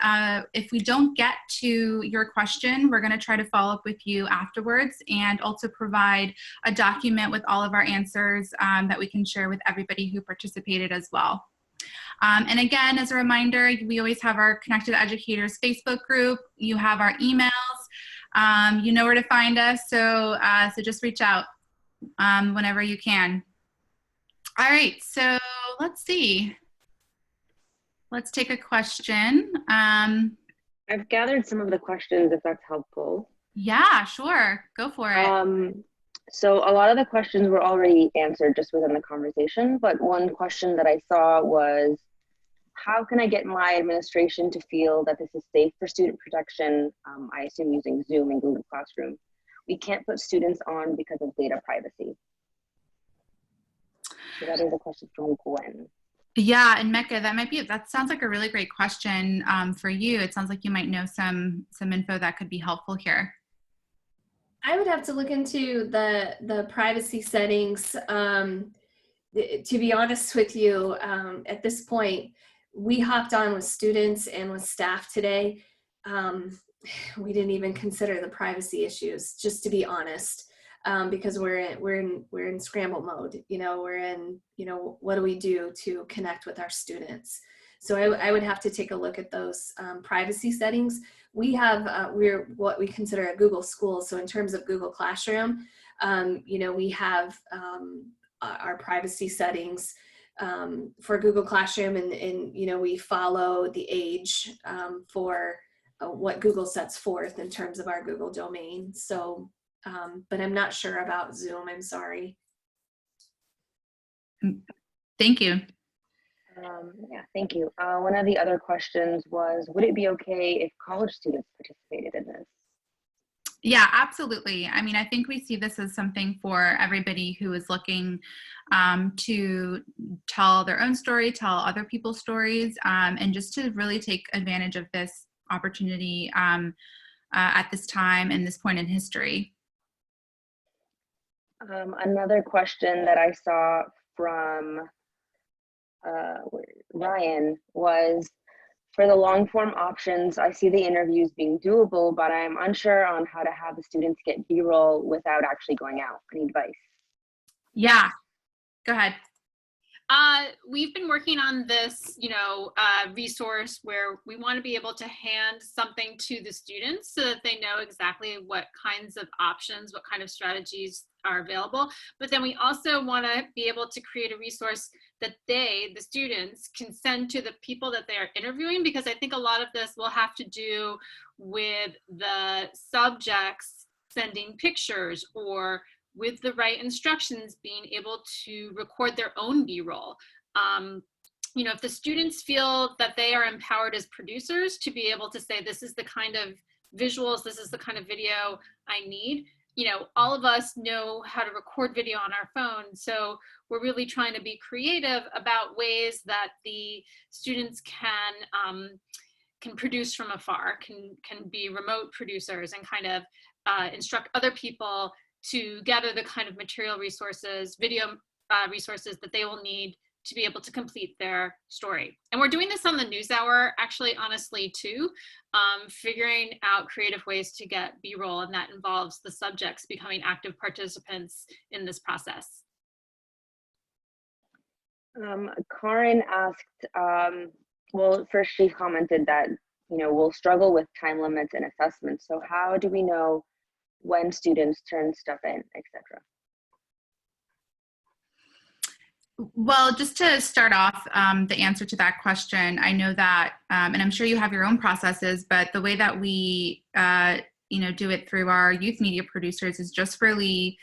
if we don't get to your question, we're going to try to follow up with you afterwards, and also provide a document with all of our answers that we can share with everybody who participated as well. And again, as a reminder, we always have our Connected Educators Facebook group. You have our emails. You know where to find us. So, so just reach out whenever you can. All right, so let's see. Let's take a question. I've gathered some of the questions, if that's helpful. Yeah, sure. Go for it. So a lot of the questions were already answered just within the conversation, but one question that I saw was, how can I get my administration to feel that this is safe for student protection? I assume using Zoom and Google Classroom, we can't put students on because of data privacy. So that is a question from Gwen. Yeah, and Mecca, that sounds like a really great question for you. It sounds like you might know some info that could be helpful here. I would have to look into the privacy settings. To be honest with you, at this point, we hopped on with students and with staff today. We didn't even consider the privacy issues, just to be honest, because we're in scramble mode. We're in, what do we do to connect with our students? So I would have to take a look at those privacy settings. We have, we're what we consider a Google School. So in terms of Google Classroom, we have our privacy settings for Google Classroom, and we follow the age for what Google sets forth in terms of our Google domain. So, but I'm not sure about Zoom, I'm sorry. Thank you. Yeah, thank you. One of the other questions was, would it be okay if college students participated in this? Yeah, absolutely. I mean, I think we see this as something for everybody who is looking to tell their own story, tell other people's stories, and just to really take advantage of this opportunity at this time and this point in history. Another question that I saw from Ryan was, for the long form options, I see the interviews being doable, but I'm unsure on how to have the students get B-roll without actually going out. Any advice? Yeah, go ahead. We've been working on this, resource where we want to be able to hand something to the students so that they know exactly what kinds of options, what kind of strategies are available. But then we also want to be able to create a resource that the students, can send to the people that they are interviewing, because I think a lot of this will have to do with the subjects sending pictures, or with the right instructions being able to record their own B-roll. If the students feel that they are empowered as producers to be able to say, this is the kind of visuals, this is the kind of video I need, all of us know how to record video on our phone. So we're really trying to be creative about ways that the students can produce from afar, can be remote producers, and kind of instruct other people to gather the kind of material resources, video resources that they will need to be able to complete their story. And we're doing this on the NewsHour, actually, honestly, too, figuring out creative ways to get B-roll, and that involves the subjects becoming active participants in this process. Karin asked, well, first she commented that, we'll struggle with time limits and assessments. So how do we know when students turn stuff in, etc.? Well, just to start off the answer to that question, I know that, and I'm sure you have your own processes, but the way that we, do it through our youth media producers is just really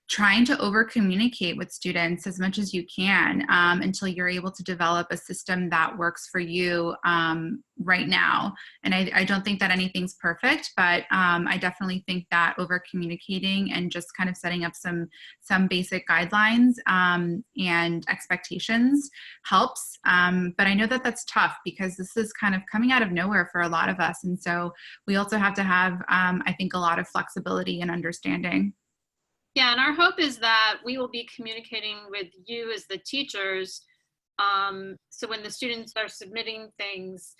trying to over communicate with students as much as you can until you're able to develop a system that works for you right now. And I don't think that anything's perfect, but I definitely think that over communicating and just kind of setting up some basic guidelines and expectations helps. But I know that that's tough because this is kind of coming out of nowhere for a lot of us. And so we also have to have, I think, a lot of flexibility and understanding. Yeah, and our hope is that we will be communicating with you as the teachers. So when the students are submitting things,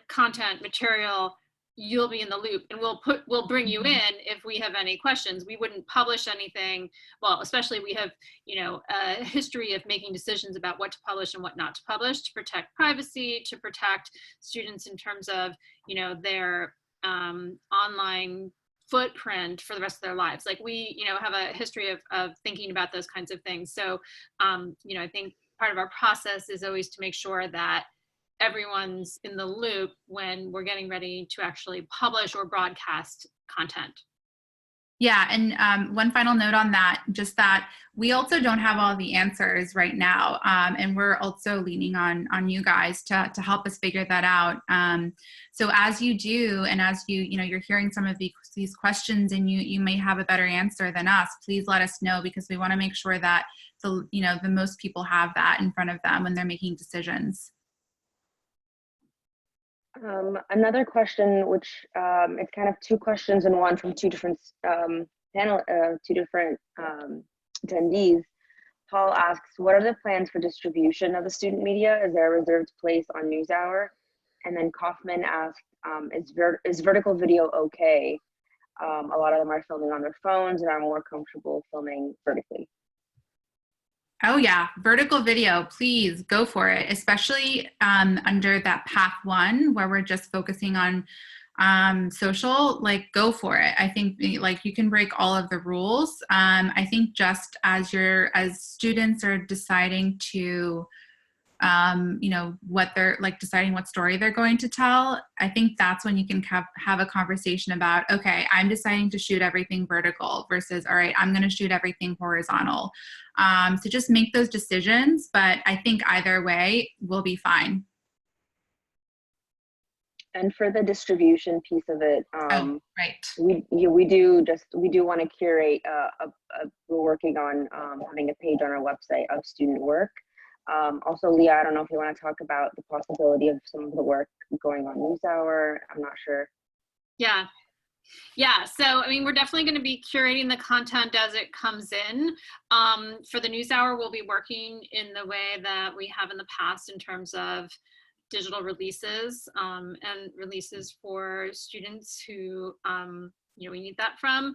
content, material, you'll be in the loop, and we'll bring you in if we have any questions. We wouldn't publish anything. Well, especially we have, a history of making decisions about what to publish and what not to publish to protect privacy, to protect students in terms of, their online footprint for the rest of their lives. Like we, have a history of thinking about those kinds of things. So, I think part of our process is always to make sure that everyone's in the loop when we're getting ready to actually publish or broadcast content. Yeah, and one final note on that, just that we also don't have all the answers right now, and we're also leaning on you guys to help us figure that out. So as you do, and as you're hearing some of these questions and you may have a better answer than us, please let us know, because we want to make sure that the most people have that in front of them when they're making decisions. Another question, which it's kind of two questions in one from two different attendees. Paul asks, what are the plans for distribution of the student media? Is there a reserved place on NewsHour? And then Kaufman asked, is vertical video okay? A lot of them are filming on their phones and are more comfortable filming vertically. Oh yeah, vertical video, please go for it, especially under that path 1 where we're just focusing on social. Like, go for it. I think like you can break all of the rules. I think just as students are deciding to what they're like, deciding what story they're going to tell, I think that's when you can have a conversation about, okay, I'm deciding to shoot everything vertical versus, all right, I'm going to shoot everything horizontal. So just make those decisions, but I think either way will be fine. And for the distribution piece of it, right, we do want to curate. We're working on having a page on our website of student work. Also, Leah, I don't know if you want to talk about the possibility of some of the work going on NewsHour. I'm not sure. Yeah. So, I mean, we're definitely going to be curating the content as it comes in. For the NewsHour, we'll be working in the way that we have in the past in terms of digital releases and releases for students who, we need that from.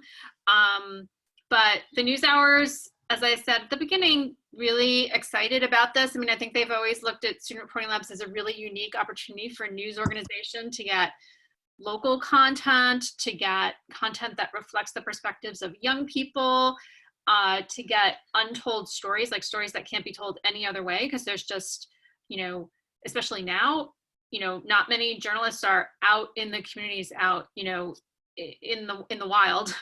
But the NewsHours, as I said at the beginning, really excited about this. I mean, I think they've always looked at student reporting labs as a really unique opportunity for a news organization to get local content, to get content that reflects the perspectives of young people, to get untold stories, like stories that can't be told any other way, because there's just, especially now, not many journalists are out in the communities, out, in the wild,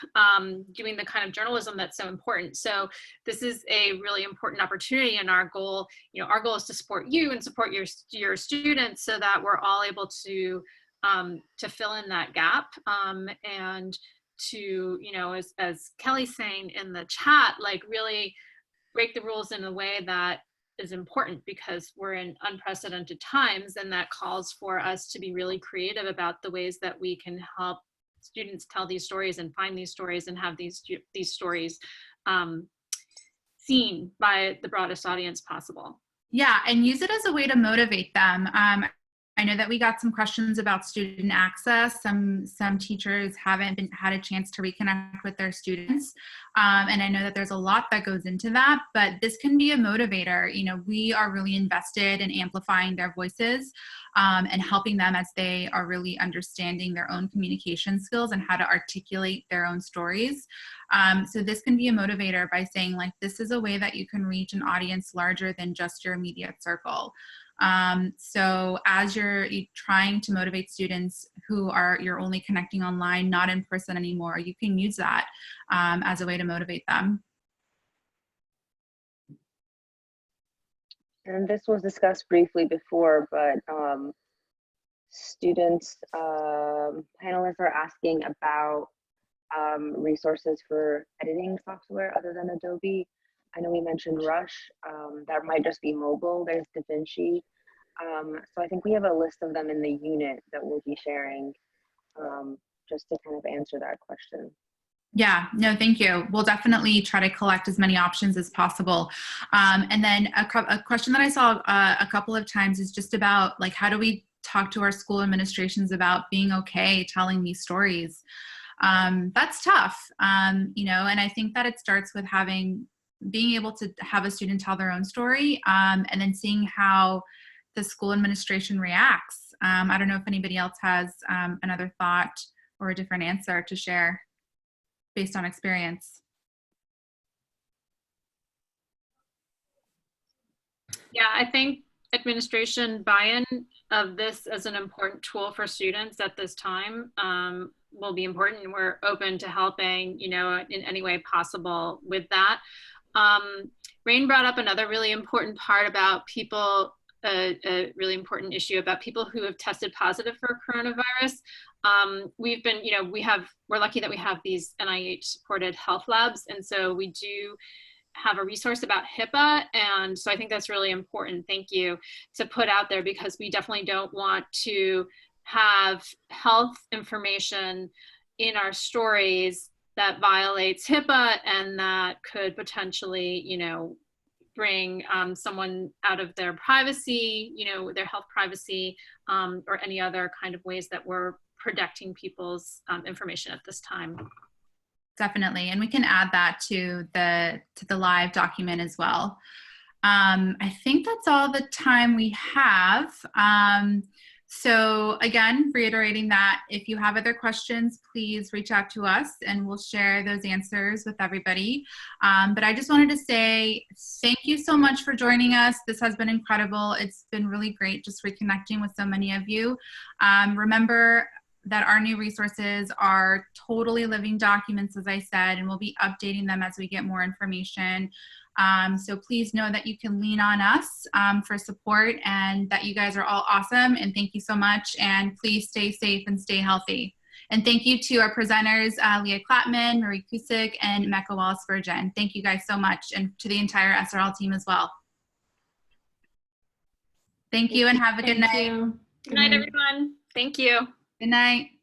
doing the kind of journalism that's so important. So this is a really important opportunity, and our goal is to support you and support your students so that we're all able to fill in that gap, and to, as Kelly's saying in the chat, like really break the rules in a way that is important, because we're in unprecedented times, and that calls for us to be really creative about the ways that we can help students tell these stories and find these stories and have these stories seen by the broadest audience possible. Yeah, and use it as a way to motivate them. I know that we got some questions about student access. Some teachers haven't had a chance to reconnect with their students. And I know that there's a lot that goes into that, but this can be a motivator. We are really invested in amplifying their voices and helping them as they are really understanding their own communication skills and how to articulate their own stories. So this can be a motivator by saying, like, this is a way that you can reach an audience larger than just your immediate circle. So as you're trying to motivate students who you're only connecting online, not in person anymore, you can use that as a way to motivate them. And this was discussed briefly before, but students, panelists are asking about resources for editing software other than Adobe. I know we mentioned Rush, that might just be mobile. There's DaVinci. So I think we have a list of them in the unit that we'll be sharing, just to kind of answer that question. Yeah, no, thank you. We'll definitely try to collect as many options as possible. And then a question that I saw a couple of times is just about, like, how do we talk to our school administrations about being okay telling these stories? That's tough, and I think that it starts with being able to have a student tell their own story, and then seeing how the school administration reacts. I don't know if anybody else has another thought or a different answer to share based on experience. Yeah, I think administration buy-in of this as an important tool for students at this time will be important, and we're open to helping, in any way possible with that. Rain brought up another really important part about people, a really important issue about people who have tested positive for coronavirus. we've been, we're lucky that we have these NIH supported health labs. And so we do have a resource about HIPAA. And so I think that's really important. Thank you, to put out there, because we definitely don't want to have health information in our stories that violates HIPAA and that could potentially, bring someone out of their privacy, their health privacy, or any other kind of ways that we're protecting people's information at this time. Definitely, and we can add that to the live document as well. I think that's all the time we have. So again, reiterating that if you have other questions, please reach out to us and we'll share those answers with everybody. But I just wanted to say thank you so much for joining us. This has been incredible. It's been really great just reconnecting with so many of you. Remember that our new resources are totally living documents, as I said, and we'll be updating them as we get more information. So please know that you can lean on us for support, and that you guys are all awesome. And thank you so much. And please stay safe and stay healthy. And thank you to our presenters, Leah Klapman, Marie Kusick, and Mecca Wallace-Spurgeon. Thank you guys so much. And to the entire SRL team as well. Thank you and have a good night. Good night, everyone. Thank you. Good night.